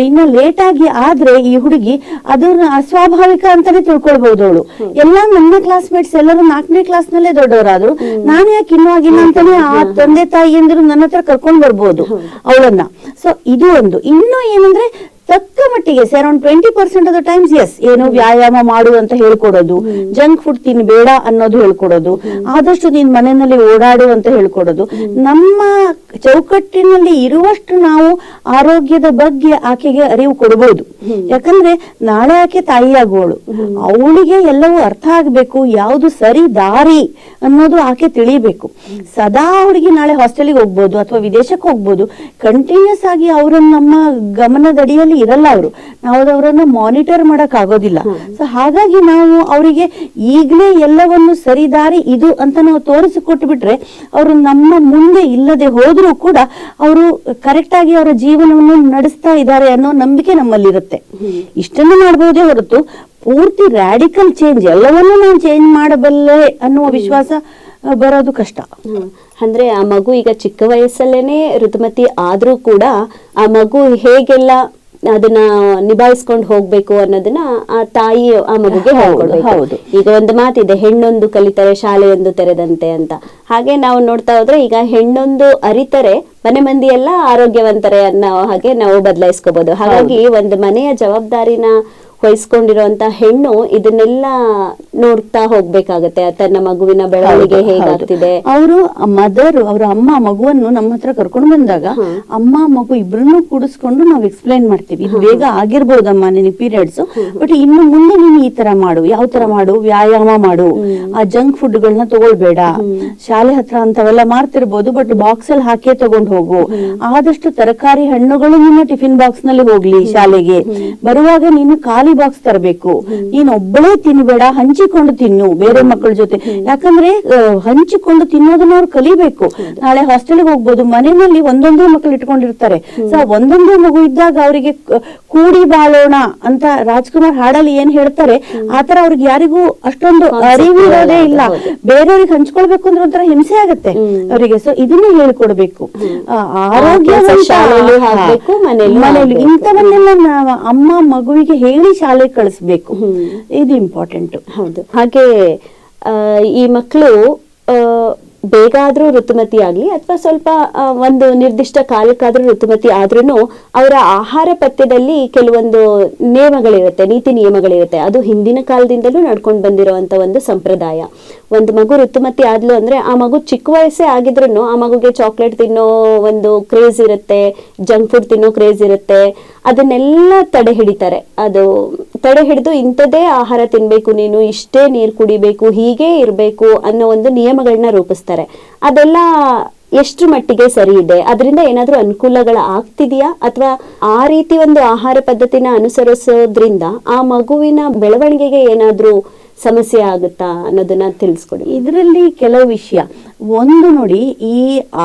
ಇನ್ನ ಲೇಟ್ ಆಗಿ ಆದ್ರೆ ಈ ಹುಡುಗಿ ಅದನ್ನ ಅಸ್ವಾಭಾವಿಕ ಅಂತಾನೆ ತಿಳ್ಕೊಳ್ಬಹುದು. ಅವಳು ಎಲ್ಲ ನನ್ನ ಕ್ಲಾಸ್ಮೇಟ್ಸ್ ಎಲ್ಲರೂ 4ನೇ ಕ್ಲಾಸ್ ನಲ್ಲೇ ದೊಡ್ಡವರಾದ್ರು, ನಾನು ಯಾಕೆ ಇನ್ನೂ ಆಗಿಲ್ಲ ಅಂತಾನೆ ಆ ತಂದೆ ತಾಯಿ ಎಂದ್ರು ನನ್ನ ಹತ್ರ ಕರ್ಕೊಂಡ್ ಬರ್ಬೋದು ಅವಳನ್ನ. ಸೊ ಇದು ಒಂದು. ಇನ್ನು ಏನಂದ್ರೆ ತಕ್ಕ ಮಟ್ಟಿಗೆ ಅರೌಂಡ್ 20% ಆಫ್ ದ ಟೈಮ್ಸ್ ಏನು ವ್ಯಾಯಾಮ ಮಾಡು ಅಂತ ಹೇಳ್ಕೊಡೋದು, ಜಂಕ್ ಫುಡ್ ತಿನ್ಬೇಡ ಅನ್ನೋದು ಹೇಳ್ಕೊಡೋದು, ಆದಷ್ಟು ನೀನ್ ಮನೆಯಲ್ಲಿ ಓಡಾಡು ಅಂತ ಹೇಳ್ಕೊಡೋದು. ನಮ್ಮ ಚೌಕಟ್ಟಿನಲ್ಲಿ ಇರುವಷ್ಟು ನಾವು ಆರೋಗ್ಯದ ಬಗ್ಗೆ ಆಕೆಗೆ ಅರಿವು ಕೊಡಬಹುದು. ಯಾಕಂದ್ರೆ ನಾಳೆ ಆಕೆ ತಾಯಿಯಾಗುವಳು, ಅವಳಿಗೆ ಎಲ್ಲವೂ ಅರ್ಥ ಆಗ್ಬೇಕು, ಯಾವುದು ಸರಿ ದಾರಿ ಅನ್ನೋದು ಆಕೆ ತಿಳಿಬೇಕು. ಸದಾ ಅವಳಿಗೆ ನಾಳೆ ಹಾಸ್ಟೆಲ್ಗೆ ಹೋಗ್ಬೋದು ಅಥವಾ ವಿದೇಶಕ್ಕೆ ಹೋಗ್ಬೋದು, ಕಂಟಿನ್ಯೂಸ್ ಆಗಿ ಅವರನ್ನ ನಮ್ಮ ಗಮನದಡಿಯಲ್ಲಿ ಇರಲ್ಲ. ನಾವು ಅವರನ್ನ ಮಾನಿಟರ್ ಮಾಡಕ್ ಆಗೋದಿಲ್ಲ. ಸೊ ಹಾಗಾಗಿ ನಾವು ಅವರಿಗೆ ಈಗಲೇ ಎಲ್ಲವನ್ನು ಸರಿದಾರಿ ಇದು ಅಂತ ನಾವು ತೋರಿಸಿಕೊಟ್ಟು ಬಿಟ್ರೆ, ಅವರು ನಮ್ಮ ಮುಂದೆ ಇಲ್ಲದೆ ಹೋದ್ರೂ ಕೂಡ ಅವರು ಕರೆಕ್ಟ್ ಆಗಿ ಅವರ ಜೀವನವನ್ನು ನಡೆಸ್ತಾ ಇದ್ದಾರೆ ಅನ್ನೋ ನಂಬಿಕೆ ನಮ್ಮಲ್ಲಿರುತ್ತೆ. ಇಷ್ಟನ್ನು ಮಾಡಬಹುದೇ ಹೊರತು ಪೂರ್ತಿ ರ್ಯಾಡಿಕಲ್ ಚೇಂಜ್, ಎಲ್ಲವನ್ನೂ ನಾನು ಚೇಂಜ್ ಮಾಡಬಲ್ಲೆ ಅನ್ನುವ ವಿಶ್ವಾಸ ಬರೋದು ಕಷ್ಟ. ಅಂದ್ರೆ ಆ ಮಗು ಈಗ ಚಿಕ್ಕ ವಯಸ್ಸಲ್ಲೇನೆ ಋತುಮತಿ ಆದ್ರೂ ಕೂಡ ಆ ಮಗು ಹೇಗೆಲ್ಲ ಅದನ್ನ ನಿಭಾಯಿಸ್ಕೊಂಡು ಹೋಗ್ಬೇಕು ಅನ್ನೋದನ್ನ ಆ ತಾಯಿ ಆ ಮಗುಗೆ ಹೇಳ್ಕೊಡ್ಬೇಕು. ಈಗ ಒಂದು ಮಾತಿದೆ, ಹೆಣ್ಣೊಂದು ಕಲಿತರೆ ಶಾಲೆಯೊಂದು ತೆರೆದಂತೆ ಅಂತ. ಹಾಗೆ ನಾವು ನೋಡ್ತಾ ಹೋದ್ರೆ ಈಗ ಹೆಣ್ಣೊಂದು ಅರಿತರೆ ಮನೆ ಮಂದಿ ಎಲ್ಲ ಆರೋಗ್ಯವಂತರೆ ಅನ್ನೋ ಹಾಗೆ ನಾವು ಬದಲಾಯಿಸ್ಕೋಬಹುದು. ಹಾಗಾಗಿ ಒಂದು ಮನೆಯ ಜವಾಬ್ದಾರಿನ ವಹಿಸ್ಕೊಂಡಿರುವಂತ ಹೆಣ್ಣು ಇದನ್ನೆಲ್ಲ ನೋಡ್ತಾ ಹೋಗ್ಬೇಕಾಗತ್ತೆ. ತನ್ನ ಮಗುವಿನ ಬೆಳವಣಿಗೆ ಹೇಗಾಗ್ತಿದೆ. ಅವರು ಮದರ್, ಅವರ ಅಮ್ಮ ಮಗುವನ್ನು ನಮ್ಮ ಹತ್ರ ಕರ್ಕೊಂಡು ಬಂದಾಗ ಅಮ್ಮ ಮಗು ಇಬ್ರನ್ನೂ ಕೂಡಿಸ್ಕೊಂಡು ನಾವು ಎಕ್ಸ್ಪ್ಲೈನ್ ಮಾಡ್ತೀವಿ. ಇದು ಬೇಗ ಆಗಿರ್ಬೋದಮ್ಮ ನಿನ್ ಪೀರಿಯಡ್ಸ್, ಬಟ್ ಇನ್ನು ಮುಂದೆ ನೀನು ಈ ತರ ಮಾಡು. ಯಾವ ತರ ಮಾಡು? ವ್ಯಾಯಾಮ ಮಾಡು, ಆ ಜಂಕ್ ಫುಡ್ ಗಳನ್ನ ತಗೊಳ್ಬೇಡ. ಶಾಲೆ ಹತ್ರ ಅಂತವೆಲ್ಲ ಮಾಡ್ತಿರ್ಬೋದು, ಬಟ್ ಬಾಕ್ಸ್ ಅಲ್ಲಿ ಹಾಕೇ ತಗೊಂಡ್ ಹೋಗು. ಆದಷ್ಟು ತರಕಾರಿ ಹಣ್ಣುಗಳು ನಿನ್ನ ಟಿಫಿನ್ ಬಾಕ್ಸ್ ನಲ್ಲಿ ಹೋಗ್ಲಿ. ಶಾಲೆಗೆ ಬರುವಾಗ ನೀನು ಖಾಲಿ ಬಾಕ್ಸ್ ತರಬೇಕು. ನೀನ್ ಒಬ್ಬಳೇ ತಿನ್ಬೇಡ, ಹಂಚಿಕೊಂಡು ತಿನ್ನು ಬೇರೆ ಮಕ್ಕಳ ಜೊತೆ. ಯಾಕಂದ್ರೆ ಹಂಚಿಕೊಂಡು ತಿನ್ನೋದನ್ನ ಅವ್ರು ಕಲಿಬೇಕು. ನಾಳೆ ಹಾಸ್ಟೆಲ್ಗೆ ಹೋಗ್ಬೋದು, ಮನೆಯಲ್ಲಿ ಒಂದೊಂದೇ ಮಕ್ಕಳು ಇಟ್ಕೊಂಡಿರ್ತಾರೆ. ಸೊ ಒಂದೊಂದೇ ಮಗು ಇದ್ದಾಗ ಅವರಿಗೆ ಕೂಡಿ ಬಾಳೋಣ ಅಂತ ರಾಜ್ಕುಮಾರ್ ಹಾಡಲ್ಲಿ ಏನ್ ಹೇಳ್ತಾರೆ, ಆತರ ಅವ್ರಿಗೆ ಯಾರಿಗೂ ಅಷ್ಟೊಂದು ಅರಿವಿರೋದೇ ಇಲ್ಲ. ಬೇರೆಯವ್ರಿಗೆ ಹಂಚ್ಕೊಳ್ಬೇಕು ಅಂದ್ರೆ ಒಂಥರ ಹಿಂಸೆ ಆಗತ್ತೆ ಅವರಿಗೆ. ಸೊ ಇದನ್ನೇ ಹೇಳ್ಕೊಡ್ಬೇಕು. ಆರೋಗ್ಯ ಮನೆಯಲ್ಲಿ ಇಂಥವನ್ನೆಲ್ಲ ಅಮ್ಮ ಮಗುವಿಗೆ ಹೇಳಿ ಶಾಲೆಗೆ ಕಳಿಸ್ಬೇಕು. ಇದು ಇಂಪಾರ್ಟೆಂಟ್. ಹೌದು. ಹಾಗೆ ಈ ಮಕ್ಕಳು ಬೇಗ ಆದ್ರೂ ಋತುಮತಿ ಆಗ್ಲಿ ಅಥವಾ ಸ್ವಲ್ಪ ಒಂದು ನಿರ್ದಿಷ್ಟ ಕಾಲಕ್ಕಾದ್ರೂ ಋತುಮತಿ ಆದ್ರೂ ಅವರ ಆಹಾರ ಪಥ್ಯದಲ್ಲಿ ಕೆಲವೊಂದು ನಿಯಮಗಳಿರುತ್ತೆ, ನೀತಿ ನಿಯಮಗಳಿರುತ್ತೆ. ಅದು ಹಿಂದಿನ ಕಾಲದಿಂದಲೂ ನಡ್ಕೊಂಡು ಬಂದಿರುವಂತ ಒಂದು ಸಂಪ್ರದಾಯ. ಒಂದು ಮಗು ಋತುಮತಿ ಆದ್ಲು ಅಂದ್ರೆ ಆ ಮಗು ಚಿಕ್ಕ ವಯಸ್ಸೇ ಆಗಿದ್ರು ಆ ಮಗುಗೆ ಚಾಕ್ಲೇಟ್ ತಿನ್ನೋ ಒಂದು ಕ್ರೇಜ್ ಇರುತ್ತೆ, ಜಂಕ್ ಫುಡ್ ತಿನ್ನೋ ಕ್ರೇಜ್ ಇರುತ್ತೆ. ಅದನ್ನೆಲ್ಲ ತಡೆ ಹಿಡಿತಾರೆ. ಅದು ತಡೆ ಹಿಡಿದು ಇಂಥದೇ ಆಹಾರ ತಿನ್ಬೇಕು, ನೀನು ಇಷ್ಟೇ ನೀರು ಕುಡಿಬೇಕು, ಹೀಗೆ ಇರ್ಬೇಕು ಅನ್ನೋ ಒಂದು ನಿಯಮಗಳನ್ನ ರೂಪಿಸ್ತಾರೆ. ಅದೆಲ್ಲ ಎಷ್ಟು ಮಟ್ಟಿಗೆ ಸರಿ ಇದೆ? ಅದರಿಂದ ಏನಾದ್ರೂ ಅನುಕೂಲಗಳ ಆಗ್ತಿದೆಯಾ? ಅಥವಾ ಆ ರೀತಿ ಒಂದು ಆಹಾರ ಪದ್ಧತಿನ ಅನುಸರಿಸೋದ್ರಿಂದ ಆ ಮಗುವಿನ ಬೆಳವಣಿಗೆಗೆ ಏನಾದ್ರೂ ಸಮಸ್ಯೆ ಆಗುತ್ತಾ ಅನ್ನೋದನ್ನ ತಿಳಿಸ್ಕೊಡಿ. ಇದರಲ್ಲಿ ಕೆಲವು ವಿಷಯ. ಒಂದು ನೋಡಿ, ಈ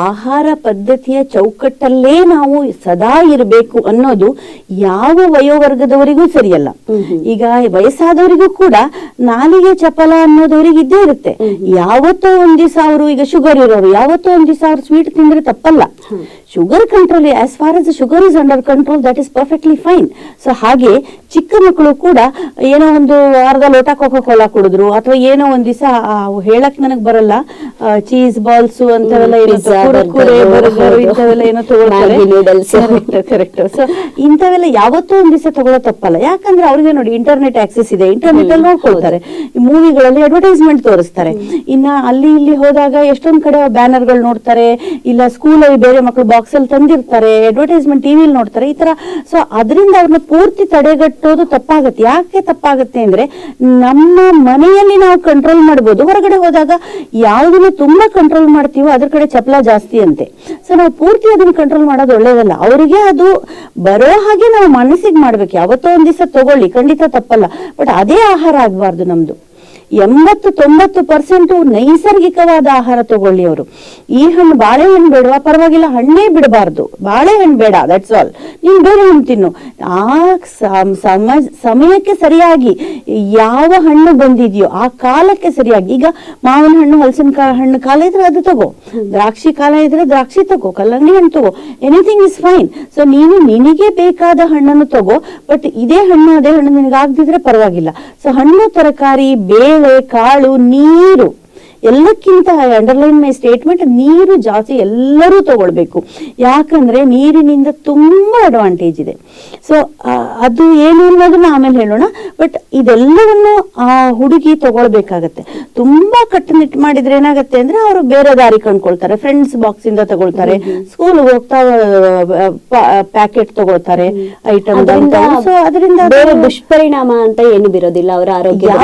ಆಹಾರ ಪದ್ಧತಿಯ ಚೌಕಟ್ಟಲ್ಲೇ ನಾವು ಸದಾ ಇರಬೇಕು ಅನ್ನೋದು ಯಾವ ವಯೋವರ್ಗದವರಿಗೂ ಸರಿಯಲ್ಲ. ಈಗ ವಯಸ್ಸಾದವರಿಗೂ ಕೂಡ ನಾಲಿಗೆ ಚಪಲ ಅನ್ನೋದವರಿಗೆ ಇದ್ದೇ ಇರುತ್ತೆ. ಯಾವತ್ತೋ ಒಂದ್ ದಿವಸ ಅವರು, ಈಗ ಶುಗರ್ ಇರೋರು ಯಾವತ್ತೋ ಒಂದ್ ದಿವಸ ಅವ್ರು ಸ್ವೀಟ್ ತಿಂದ್ರೆ ತಪ್ಪಲ್ಲ. Sugar control, as for as sugar is under control, that is perfectly fine. So ಹಾಗೆ ಚಿಕ್ಕ ಮಕ್ಕಳು ಕೂಡ ಏನೋ ಒಂದು ಅರ್ಧ ಲೋಟ ಕೋಕೋ ಕೋಲಾ ಕುಡಿದ್ರು ಅಥವಾ ಏನೋ ಒಂದ್ ದಿವಸ ಹೇಳಕ್ ನನಗ್ ಬರಲ್ಲ, ಚೀಸ್ ಬಾಲ್ಸ್ ಅಂತವೆಲ್ಲ ಇಂಥವೆಲ್ಲ ಏನೋ ತಗೊಳ್ತಾರೆ. ಕರೆಕ್ಟ್. ಸೊ ಇಂಥವೆಲ್ಲ ಯಾವತ್ತೂ ಒಂದ್ ದಿವಸ ತಗೊಳ್ಳೋ ತಪ್ಪಲ್ಲ. ಯಾಕಂದ್ರೆ ಅವ್ರಿಗೆ ನೋಡಿ ಇಂಟರ್ನೆಟ್ ಆಕ್ಸೆಸ್ ಇದೆ, ಇಂಟರ್ನೆಟ್ ಅಲ್ಲಿ ನೋಡ್ಕೊಳ್ತಾರೆ. ಮೂವಿಗಳಲ್ಲಿ ಅಡ್ವರ್ಟೈಸ್ಮೆಂಟ್ ತೋರಿಸ್ತಾರೆ. ಇನ್ನ ಅಲ್ಲಿ ಇಲ್ಲಿ ಹೋದಾಗ ಎಷ್ಟೊಂದ್ ಕಡೆ ಬ್ಯಾನರ್ ಗಳು ನೋಡ್ತಾರೆ, ಇಲ್ಲ ಸ್ಕೂಲಲ್ಲಿ ಬೇರೆ ಮಕ್ಕಳು ಬಾಕ್ಸ್ ಅಲ್ಲಿ ತಂದಿರ್ತಾರೆ, ಅಡ್ವರ್ಟೈಸ್ಮೆಂಟ್ ಟಿವಿಲಿ ನೋಡ್ತಾರೆ, ಈ ತರ. ಸೊ ಅದರಿಂದ ಅವ್ರನ್ನ ಪೂರ್ತಿ ತಡೆಗಟ್ಟೋದು ತಪ್ಪಾಗತ್ತೆ. ಯಾಕೆ ತಪ್ಪಾಗತ್ತೆ ಅಂದ್ರೆ, ನಮ್ಮ ಮನೆಯಲ್ಲಿ ನಾವು ಕಂಟ್ರೋಲ್ ಮಾಡ್ಬೋದು, ಹೊರಗಡೆ ಹೋದಾಗ ಯಾವುದನ್ನು ತುಂಬಾ ಕಂಟ್ರೋಲ್ ಮಾಡ್ತೀವೋ ಅದ್ರ ಕಡೆ ಚಪಲ ಜಾಸ್ತಿ ಅಂತೆ. ಸೊ ನಾವು ಪೂರ್ತಿ ಅದನ್ನ ಕಂಟ್ರೋಲ್ ಮಾಡೋದು ಒಳ್ಳೇದಲ್ಲ. ಅವರಿಗೆ ಅದು ಬರೋ ಹಾಗೆ ನಾವು ಮನಸ್ಸಿಗೆ ಮಾಡ್ಬೇಕು. ಯಾವತ್ತೋ ಒಂದ್ ದಿವಸ ತಗೊಳ್ಳಿ, ಖಂಡಿತ ತಪ್ಪಲ್ಲ, ಬಟ್ ಅದೇ ಆಹಾರ ಆಗ್ಬಾರ್ದು ನಮ್ದು. 80-90% ನೈಸರ್ಗಿಕವಾದ ಆಹಾರ ತಗೊಳ್ಳಿ ಅವರು. ಈ ಹಣ್ಣು ಬಾಳೆಹಣ್ಣು ಬೇಡವಾ, ಪರವಾಗಿಲ್ಲ, ಹಣ್ಣೇ ಬಿಡಬಾರ್ದು, ಬಾಳೆಹಣ್ಣು ಬೇಡ, ದಟ್ಸ್ ಆಲ್, ನೀನ್ ಬೇರೆ ಹಣ್ಣು ತಿನ್ನು. ಆ ಸಮಯಕ್ಕೆ ಸರಿಯಾಗಿ ಯಾವ ಹಣ್ಣು ಬಂದಿದೆಯೋ ಆ ಕಾಲಕ್ಕೆ ಸರಿಯಾಗಿ, ಈಗ ಮಾವಿನ ಹಣ್ಣು ಹಲಸಿನ ಹಣ್ಣು ಕಾಲ ಇದ್ರೆ ಅದು ತಗೋ, ದ್ರಾಕ್ಷಿ ಕಾಲ ಇದ್ರೆ ದ್ರಾಕ್ಷಿ ತಗೋ, ಕಲ್ಲಂಗಡಿ ಹಣ್ಣು ತಗೋ, ಎನಿಥಿಂಗ್ ಇಸ್ ಫೈನ್. ಸೊ ನೀನು ನಿನಗೆ ಬೇಕಾದ ಹಣ್ಣನ್ನು ತಗೋ, ಬಟ್ ಇದೇ ಹಣ್ಣು ಅದೇ ಹಣ್ಣು ನಿನಗೆ ಆಗದಿದ್ರೆ ಪರವಾಗಿಲ್ಲ. ಸೊ ಹಣ್ಣು, ತರಕಾರಿ, ಬೇಳೆ, ಕಾಳು, ನೀರು, ಎಲ್ಲಕ್ಕಿಂತ ಅಂಡರ್ಲೈನ್ ಮೈ ಸ್ಟೇಟ್ಮೆಂಟ್, ನೀರು ಜಾಸ್ತಿ ಎಲ್ಲರೂ ತಗೊಳ್ಬೇಕು. ಯಾಕಂದ್ರೆ ನೀರಿನಿಂದ ತುಂಬಾ ಅಡ್ವಾಂಟೇಜ್ ಇದೆ. ಸೊ ಅದು ಏನು ಅನ್ನೋದನ್ನ ಆಮೇಲೆ ಹೇಳೋಣ. ಬಟ್ ಇದೆಲ್ಲವನ್ನು ಆ ಹುಡುಗಿ ತಗೊಳ್ಬೇಕಾಗತ್ತೆ. ತುಂಬಾ ಕಟ್ಟುನಿಟ್ಟು ಮಾಡಿದ್ರೆ ಏನಾಗತ್ತೆ ಅಂದ್ರೆ ಅವರು ಬೇರೆ ದಾರಿ ಕಂಡ್ಕೊಳ್ತಾರೆ. ಫ್ರೆಂಡ್ಸ್ ಬಾಕ್ಸ್ ಇಂದ ತಗೊಳ್ತಾರೆ, ಸ್ಕೂಲ್ ಹೋಗ್ತಾ ಪ್ಯಾಕೆಟ್ ತಗೊಳ್ತಾರೆ ಐಟಮ್. ಸೊ ಅದರಿಂದ ದುಷ್ಪರಿಣಾಮ ಅಂತ ಏನು ಬೀರೋದಿಲ್ಲ ಅವರ ಆರೋಗ್ಯ.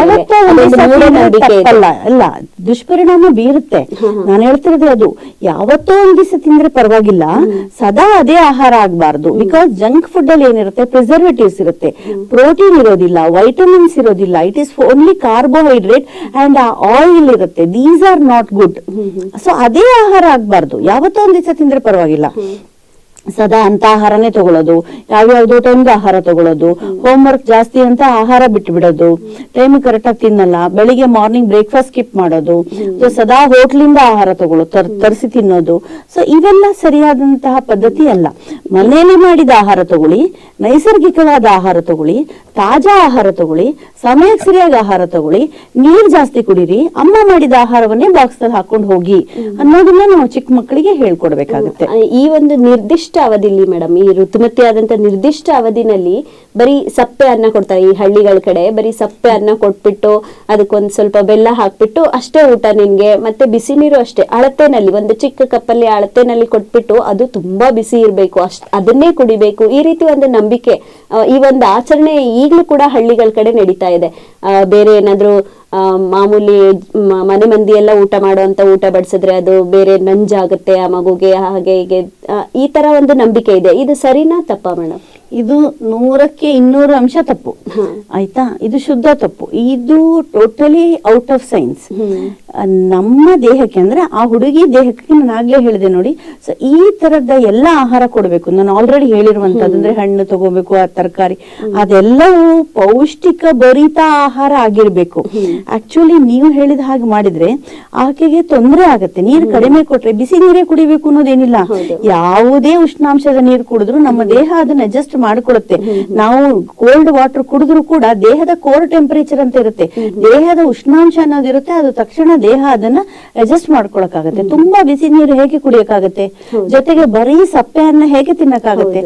ಅಲ್ಲ, ದುಷ್ಪರಿಣಾಮ ಬೀರುತ್ತೆ. ನಾನು ಹೇಳ್ತಿರೋದು ಅದು ಯಾವತ್ತೋ ಒಂದ್ ದಿವಸ ತಿಂದ್ರೆ ಪರವಾಗಿಲ್ಲ, ಸದಾ ಅದೇ ಆಹಾರ ಆಗ್ಬಾರ್ದು. ಬಿಕಾಸ್ ಜಂಕ್ ಫುಡ್ ಅಲ್ಲಿ ಏನಿರುತ್ತೆ, ಪ್ರಿಸರ್ವೇಟಿವ್ಸ್ ಇರುತ್ತೆ, ಪ್ರೋಟೀನ್ ಇರೋದಿಲ್ಲ, ವೈಟಮಿನ್ಸ್ ಇರೋದಿಲ್ಲ, it is only carbohydrate and oil ಇರುತ್ತೆ. These are not good. So ಅದೇ ಆಹಾರ ಆಗ್ಬಾರ್ದು. ಯಾವತ್ತೋ ಒಂದ್ ದಿವಸ ತಿಂದ್ರೆ ಪರವಾಗಿಲ್ಲ, ಸದಾ ಅಂತ ಆಹಾರನೇ ತಗೊಳ್ಳೋದು, ಯಾವ್ಯಾವ್ದೋ ಟೈಮ್ಗೆ ಆಹಾರ ತಗೊಳ್ಳೋದು, ಹೋಮ್ವರ್ಕ್ ಜಾಸ್ತಿ ಅಂತ ಆಹಾರ ಬಿಟ್ಟು ಬಿಡೋದು, ಟೈಮ್ ಕರೆಕ್ಟ್ ಆಗಿ ತಿನ್ನಲ್ಲ, ಬೆಳಿಗ್ಗೆ ಮಾರ್ನಿಂಗ್ ಬ್ರೇಕ್ಫಾಸ್ಟ್ ಸ್ಕಿಪ್ ಮಾಡೋದು, ಸದಾ ಹೋಟ್ಲಿಂದ ಆಹಾರ ತಗೊಳ್ಳೋದು, ತರಿಸಿ ತಿನ್ನೋದು. ಸೊ ಇವೆಲ್ಲ ಸರಿಯಾದಂತಹ ಪದ್ಧತಿ ಅಲ್ಲ. ಮನೆಯಲ್ಲಿ ಮಾಡಿದ ಆಹಾರ ತಗೊಳ್ಳಿ, ನೈಸರ್ಗಿಕವಾದ ಆಹಾರ ತಗೊಳ್ಳಿ, ತಾಜಾ ಆಹಾರ ತಗೊಳ್ಳಿ, ಸಮಯಕ್ಕೆ ಸರಿಯಾಗಿ ಆಹಾರ ತಗೊಳ್ಳಿ, ನೀರ್ ಜಾಸ್ತಿ ಕುಡೀರಿ, ಅಮ್ಮ ಮಾಡಿದ ಆಹಾರವನ್ನೇ ಬಾಕ್ಸ್ ನಲ್ಲಿ ಹಾಕೊಂಡು ಹೋಗಿ ಅನ್ನೋದನ್ನ ನಾವು ಚಿಕ್ಕ ಮಕ್ಕಳಿಗೆ ಹೇಳ್ಕೊಡ್ಬೇಕಾಗುತ್ತೆ. ಈ ಒಂದು ನಿರ್ದಿಷ್ಟ ಅವಧಿಲಿ ಮೇಡಮ್, ಈ ಋತುಮತಿ ಆದಂತ ನಿರ್ದಿಷ್ಟ ಅವಧಿನಲ್ಲಿ ಬರೀ ಸಪ್ಪೆ ಅನ್ನ ಕೊಡ್ತಾರೆ. ಈ ಹಳ್ಳಿಗಳ ಕಡೆ ಬರೀ ಸಪ್ಪೆ ಅನ್ನ ಕೊಟ್ಬಿಟ್ಟು ಅದಕ್ಕೊಂದ್ ಸ್ವಲ್ಪ ಬೆಲ್ಲ ಹಾಕ್ಬಿಟ್ಟು ಅಷ್ಟೇ ಊಟ ನಿನ್ಗೆ, ಮತ್ತೆ ಬಿಸಿ ನೀರು ಅಷ್ಟೇ ಅಳತೆನಲ್ಲಿ, ಒಂದು ಚಿಕ್ಕ ಕಪ್ಪಲ್ಲಿ ಅಳತೆನಲ್ಲಿ ಕೊಟ್ಬಿಟ್ಟು ಅದು ತುಂಬಾ ಬಿಸಿ ಇರ್ಬೇಕು, ಅದನ್ನೇ ಕುಡಿಬೇಕು. ಈ ರೀತಿ ಒಂದು ನಂಬಿಕೆ, ಈ ಒಂದು ಆಚರಣೆ ಈಗಲೂ ಕೂಡ ಹಳ್ಳಿಗಳ ಕಡೆ ನಡೀತಾ ಇದೆ. ಬೇರೆ ಏನಾದ್ರು ಮಾಮೂಲಿ ಮನೆ ಮಂದಿ ಎಲ್ಲ ಊಟ ಮಾಡುವಂತ ಊಟ ಬಡಿಸಿದ್ರೆ ಅದು ಬೇರೆ ನಂಜಾಗುತ್ತೆ ಆ ಮಗುಗೆ, ಹಾಗೆ ಹೀಗೆ, ಈ ತರ ಒಂದು ನಂಬಿಕೆ ಇದೆ. ಇದು ಸರಿನಾ ತಪ್ಪಾ ಮೇಡಮ್? ಇದು 100ಕ್ಕೆ 200 ಅಂಶ ತಪ್ಪು. ಆಯ್ತಾ? ಇದು ಶುದ್ಧ ತಪ್ಪು. ಇದು ಟೋಟಲಿ ಔಟ್ ಆಫ್ ಸೈನ್ಸ್. ನಮ್ಮ ದೇಹಕ್ಕೆ ಅಂದ್ರೆ ಆ ಹುಡುಗಿ ದೇಹಕ್ಕೆ ನಾನು ಆಗ್ಲೇ ಹೇಳಿದೆ ನೋಡಿ. ಸೊ ಈ ತರದ ಎಲ್ಲ ಆಹಾರ ಕೊಡ್ಬೇಕು. ನಾನು ಆಲ್ರೆಡಿ ಹೇಳಿರುವಂತದ್ದು ಅಂದ್ರೆ ಹಣ್ಣು ತಗೋಬೇಕು, ಆ ತರಕಾರಿ, ಅದೆಲ್ಲವೂ ಪೌಷ್ಟಿಕ ಭರಿತ ಆಹಾರ ಆಗಿರ್ಬೇಕು. ಆಕ್ಚುಲಿ ನೀವು ಹೇಳಿದ ಹಾಗೆ ಮಾಡಿದ್ರೆ ಆಕೆಗೆ ತೊಂದರೆ ಆಗತ್ತೆ. ನೀರು ಕಡಿಮೆ ಕೊಟ್ರೆ, ಬಿಸಿ ನೀರೇ ಕುಡಿಬೇಕು ಅನ್ನೋದೇನಿಲ್ಲ. ಯಾವುದೇ ಉಷ್ಣಾಂಶದ ನೀರು ಕುಡಿದ್ರು ನಮ್ಮ ದೇಹ ಅದನ್ನ ಅಡ್ಜಸ್ಟ್ ಮಾಡ್ಕೊಳುತ್ತೆ. ನಾವು ಕೋಲ್ಡ್ ವಾಟರ್ ಕುಡಿದ್ರು ಕೂಡ ದೇಹದ ಕೋರ್ ಟೆಂಪರೇಚರ್ ಅಂತ ಇರುತ್ತೆ, ದೇಹದ ಉಷ್ಣಾಂಶ ಅನ್ನೋದಿರುತ್ತೆ, ಅದು ತಕ್ಷಣ ದೇಹ ಅದನ್ನ ಅಡ್ಜಸ್ಟ್ ಮಾಡ್ಕೊಳಕಾಗತ್ತೆ. ತುಂಬಾ ಬಿಸಿ ನೀರು ಹೇಗೆ ಕುಡಿಯಕ್ಕಾಗತ್ತೆ? ಜೊತೆಗೆ ಬರೀ ಸಪ್ಪೆಯನ್ನ ಹೇಗೆ ತಿನ್ನಕ್ಕಾಗತ್ತೆ?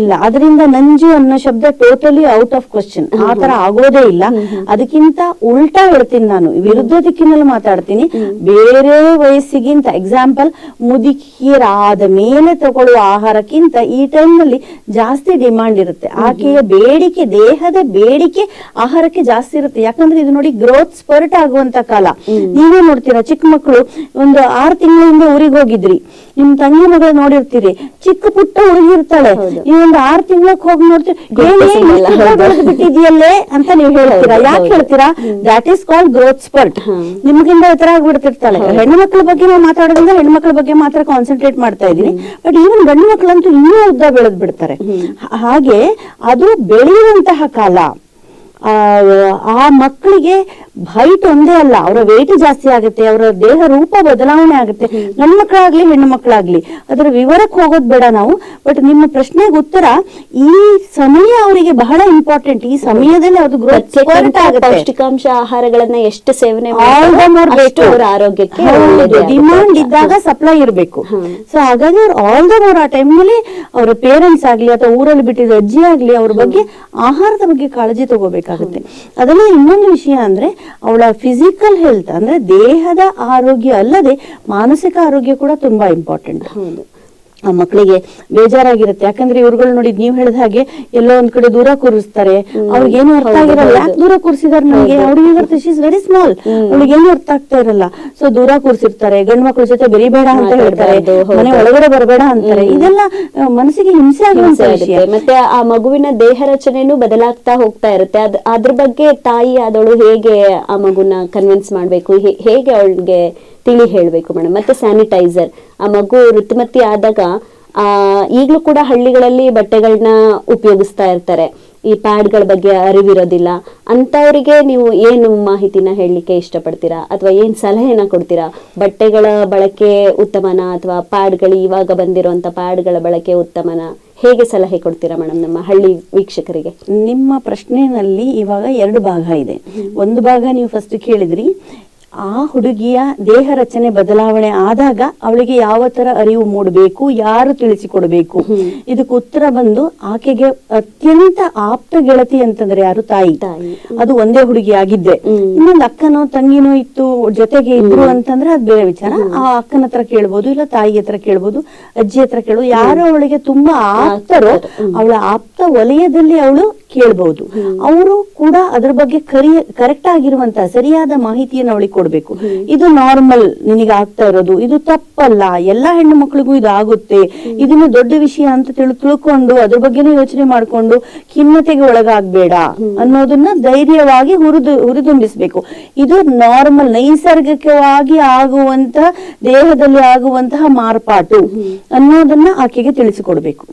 ಇಲ್ಲ, ಅದರಿಂದ ನಂಜು ಅನ್ನೋ ಶಬ್ದ ಟೋಟಲಿ ಔಟ್ ಆಫ್ ಕ್ವಶನ್. ಆ ತರ ಆಗೋದೇ ಇಲ್ಲ. ಅದಕ್ಕಿಂತ ಉಲ್ಟಾ ಹೇಳ್ತೀನಿ, ನಾನು ವಿರುದ್ಧ ದಿಕ್ಕಿನಲ್ಲಿ ಮಾತಾಡ್ತೀನಿ. ಬೇರೆ ವಯಸ್ಸಿಗಿಂತ, ಎಕ್ಸಾಂಪಲ್ ಮುದುಕಿಯರಾದ ಮೇಲೆ ತಗೊಳ್ಳುವ ಆಹಾರಕ್ಕಿಂತ ಈ ಟೈಮ್ ನಲ್ಲಿ ಜಾಸ್ತಿ ಡಿಮಾಂಡ್ ಇರುತ್ತೆ. ಆಕೆಯ ಬೇಡಿಕೆ, ದೇಹದ ಬೇಡಿಕೆ ಆಹಾರಕ್ಕೆ ಜಾಸ್ತಿ ಇರುತ್ತೆ. ಯಾಕಂದ್ರೆ ಇದು ನೋಡಿ, ಗ್ರೋತ್ ಸ್ಪರ್ಟ್ ಆಗುವಂತ ಕಾಲ. ನೀವೇ ನೋಡ್ತೀರಾ, ಚಿಕ್ಕ ಮಕ್ಕಳು ಒಂದು 6 ತಿಂಗಳಿಂದ ಊರಿಗೆ ಹೋಗಿದ್ರಿ, ನಿಮ್ ತಂಗಿ ಮಗಳು ನೋಡಿರ್ತೀರಿ, ಚಿಕ್ಕ ಪುಟ್ಟ ಹುಡುಗಿ ಇರ್ತಾಳೆ, ನೀವೊಂದು 6 ತಿಂಗಳಕ್ಕೆ ಹೋಗಿ ನೋಡ್ತೀರಿ, ಬಿಟ್ಟಿದ್ಯಲ್ಲೇ ಅಂತ ನೀವು ಹೇಳ್ತೀರಾ. ಯಾಕೆ ಹೇಳ್ತೀರಾ? That is called growth spurt. ನಿಮ್ಗಿಂತ ಎತ್ತರ ಆಗ್ಬಿಡ್ತಿರ್ತಾಳೆ. ಹೆಣ್ಣು ಮಕ್ಕಳ ಬಗ್ಗೆ ನಾವು ಮಾತಾಡೋದ್ರಿಂದ ಹೆಣ್ಮಕ್ಳ ಬಗ್ಗೆ ಮಾತ್ರ ಕಾನ್ಸಂಟ್ರೇಟ್ ಮಾಡ್ತಾ ಇದೀನಿ. ಬಟ್ ಈವನ್ ಗಂಡು ಮಕ್ಕಳಂತೂ ಇನ್ನೂ ಉದ್ದ ಬೆಳೆದ್ ಬಿಡ್ತಾರೆ. ಹಾಗೆ ಅದು ಬೆಳೆಯುವಂತಹ ಕಾಲ. ಆ ಮಕ್ಕಳಿಗೆ ಹೈಟ್ ಒಂದೇ ಅಲ್ಲ, ಅವರ ವೇಟ್ ಜಾಸ್ತಿ ಆಗುತ್ತೆ, ಅವರ ದೇಹ ರೂಪ ಬದಲಾವಣೆ ಆಗುತ್ತೆ. ಗಂಡು ಮಕ್ಕಳಾಗ್ಲಿ ಹೆಣ್ಣು ಮಕ್ಕಳಾಗ್ಲಿ. ಅದರ ವಿವರಕ್ಕೆ ಹೋಗೋದ್ ಬೇಡ ನಾವು. ಬಟ್ ನಿಮ್ಮ ಪ್ರಶ್ನೆಗೆ ಉತ್ತರ, ಈ ಸಮಯ ಅವರಿಗೆ ಬಹಳ ಇಂಪಾರ್ಟೆಂಟ್. ಈ ಸಮಯದಲ್ಲಿ ಅದು ಗ್ರೋತ್ ಪೌಷ್ಟಿಕಾಂಶ ಆಹಾರಗಳನ್ನ ಎಷ್ಟು ಸೇವನೆ ಅವರ ಆರೋಗ್ಯಕ್ಕೆ ಡಿಮಾಂಡ್ ಇದ್ದಾಗ ಸಪ್ಲೈ ಇರಬೇಕು. ಸೊ ಹಾಗಾಗಿ ಅವ್ರು ಆಲ್ ದ ಮೋರ್ ಆ ಟೈಮ್ ನಲ್ಲಿ ಅವರ ಪೇರೆಂಟ್ಸ್ ಆಗ್ಲಿ ಅಥವಾ ಊರಲ್ಲಿ ಬಿಟ್ಟಿದ್ದ ಅಜ್ಜಿ ಆಗ್ಲಿ ಅವ್ರ ಬಗ್ಗೆ ಆಹಾರದ ಬಗ್ಗೆ ಕಾಳಜಿ ತಗೋಬೇಕಾಗುತ್ತೆ. ಅದೆಲ್ಲ ಇನ್ನೊಂದು ವಿಷಯ ಅಂದ್ರೆ ಅವಳ ಫಿಸಿಕಲ್ ಹೆಲ್ತ್ ಅಂದ್ರೆ ದೇಹದ ಆರೋಗ್ಯ ಅಲ್ಲದೆ ಮಾನಸಿಕ ಆರೋಗ್ಯ ಕೂಡ ತುಂಬಾ ಇಂಪಾರ್ಟೆಂಟ್. ಆ ಮಕ್ಕಳಿಗೆ ಬೇಜಾರಾಗಿರುತ್ತೆ. ಯಾಕಂದ್ರೆ ಇವ್ರುಗಳು ನೋಡಿ, ನೀವ್ ಹೇಳಿದ ಹಾಗೆ ಎಲ್ಲೋ ಒಂದ್ ಕಡೆ ದೂರ ಕೂರಿಸ್ತಾರೆ, ಅವ್ರಿಗೇನು ಅರ್ಥ ಆಗಿರಲ್ಲ. ಯಾಕೆ ದೂರ ಕೂರಿಸಿದಾರೆ ನನಗೆ, ಅವ್ರಿಗೆ ಶಿ ಇಸ್ ವೆರಿ ಸ್ಮಾಲ್, ಅವ್ಳಿಗೇನು ಅರ್ಥ ಆಗ್ತಾ ಇರಲ್ಲ. ಸೊ ದೂರ ಕೂರಿಸಿರ್ತಾರೆ, ಗಂಡು ಮಕ್ಳ ಜೊತೆ ಬೆರಿಬೇಡ ಅಂತ ಹೇಳ್ತಾರೆ, ಮನೆ ಒಳಗಡೆ ಬರಬೇಡ ಅಂತಾರೆ. ಇದೆಲ್ಲ ಮನಸ್ಸಿಗೆ ಹಿಂಸೆ ಆಗುವಂತ ವಿಷಯ. ಮತ್ತೆ ಆ ಮಗುವಿನ ದೇಹ ರಚನೆನೂ ಬದಲಾಗ್ತಾ ಹೋಗ್ತಾ ಇರುತ್ತೆ. ಅದ್ರ ಬಗ್ಗೆ ತಾಯಿ ಆದವಳು ಹೇಗೆ ಆ ಮಗುನ ಕನ್ವಿನ್ಸ್ ಮಾಡ್ಬೇಕು, ಹೇಗೆ ಅವಳಿಗೆ ತಿಳಿ ಹೇಳ್ಬೇಕು ಮೇಡಮ್? ಮತ್ತೆ ಸ್ಯಾನಿಟೈಸರ್, ಆ ಮಗು ಋತುಮತಿ ಆದಾಗ ಈಗ್ಲೂ ಕೂಡ ಹಳ್ಳಿಗಳಲ್ಲಿ ಬಟ್ಟೆಗಳನ್ನ ಉಪಯೋಗಿಸ್ತಾ ಇರ್ತಾರೆ, ಈ ಪ್ಯಾಡ್ಗಳ ಬಗ್ಗೆ ಅರಿವಿರೋದಿಲ್ಲ. ಅಂತವರಿಗೆ ನೀವು ಏನು ಮಾಹಿತಿನ ಹೇಳಲಿಕ್ಕೆ ಇಷ್ಟಪಡ್ತೀರಾ, ಅಥವಾ ಏನ್ ಸಲಹೆನ ಕೊಡ್ತೀರಾ? ಬಟ್ಟೆಗಳ ಬಳಕೆ ಉತ್ತಮನ ಅಥವಾ ಪ್ಯಾಡ್ಗಳು ಇವಾಗ ಬಂದಿರುವಂತ ಪ್ಯಾಡ್ಗಳ ಬಳಕೆ ಉತ್ತಮನ? ಹೇಗೆ ಸಲಹೆ ಕೊಡ್ತೀರಾ ಮೇಡಮ್ ನಮ್ಮ ಹಳ್ಳಿ ವೀಕ್ಷಕರಿಗೆ? ನಿಮ್ಮ ಪ್ರಶ್ನೆನಲ್ಲಿ ಇವಾಗ 2 ಭಾಗ ಇದೆ. ಒಂದು ಭಾಗ ನೀವು ಫಸ್ಟ್ ಕೇಳಿದ್ರಿ, ಆ ಹುಡುಗಿಯ ದೇಹ ರಚನೆ ಬದಲಾವಣೆ ಆದಾಗ ಅವಳಿಗೆ ಯಾವ ತರ ಅರಿವು ಮೂಡಬೇಕು, ಯಾರು ತಿಳಿಸಿಕೊಡ್ಬೇಕು. ಇದಕ್ಕೆ ಉತ್ತರ ಬಂದು, ಆಕೆಗೆ ಅತ್ಯಂತ ಆಪ್ತ ಗೆಳತಿ ಅಂತಂದ್ರೆ ಯಾರು? ತಾಯಿ. ಅದು ಒಂದೇ ಹುಡುಗಿ ಆಗಿದ್ದೆ, ಇನ್ನೊಂದು ಅಕ್ಕನೋ ತಂಗಿನೋ ಇತ್ತು ಜೊತೆಗೆ ಇದ್ರು ಅಂತಂದ್ರೆ ಅದು ಬೇರೆ ವಿಚಾರ. ಆ ಅಕ್ಕನ ಹತ್ರ ಕೇಳ್ಬೋದು, ಇಲ್ಲ ತಾಯಿ ಹತ್ರ ಕೇಳ್ಬೋದು, ಅಜ್ಜಿ ಹತ್ರ ಕೇಳ್ಬೋದು. ಯಾರು ಅವಳಿಗೆ ತುಂಬಾ ಆಪ್ತರೋ ಅವಳ ಆಪ್ತ ವಲಯದಲ್ಲಿ ಅವಳು ಕೇಳ್ಬಹುದು. ಅವರು ಕೂಡ ಅದ್ರ ಬಗ್ಗೆ ಕರೆಕ್ಟ್ ಆಗಿರುವಂತಹ ಸರಿಯಾದ ಮಾಹಿತಿಯನ್ನು ಅವಳಿಗೆ ಕೊಡ್ಬೇಕು. ಇದು ನಾರ್ಮಲ್, ನಿನಗೆ ಆಗ್ತಾ ಇರೋದು, ಇದು ತಪ್ಪಲ್ಲ, ಎಲ್ಲಾ ಹೆಣ್ಣು ಮಕ್ಕಳಿಗೂ ಇದು ಆಗುತ್ತೆ, ಇದನ್ನ ದೊಡ್ಡ ವಿಷಯ ಅಂತ ತಿಳ್ಕೊಂಡು ಅದ್ರ ಬಗ್ಗೆನೇ ಯೋಚನೆ ಮಾಡ್ಕೊಂಡು ಖಿನ್ನತೆಗೆ ಒಳಗಾಗ್ಬೇಡ ಅನ್ನೋದನ್ನ ಧೈರ್ಯವಾಗಿ ಹುರಿದುಂಬಿಸ್ಬೇಕು. ಇದು ನಾರ್ಮಲ್, ನೈಸರ್ಗಿಕವಾಗಿ ಆಗುವಂತಹ ದೇಹದಲ್ಲಿ ಆಗುವಂತಹ ಮಾರ್ಪಾಟು ಅನ್ನೋದನ್ನ ಆಕೆಗೆ ತಿಳಿಸಿಕೊಡ್ಬೇಕು.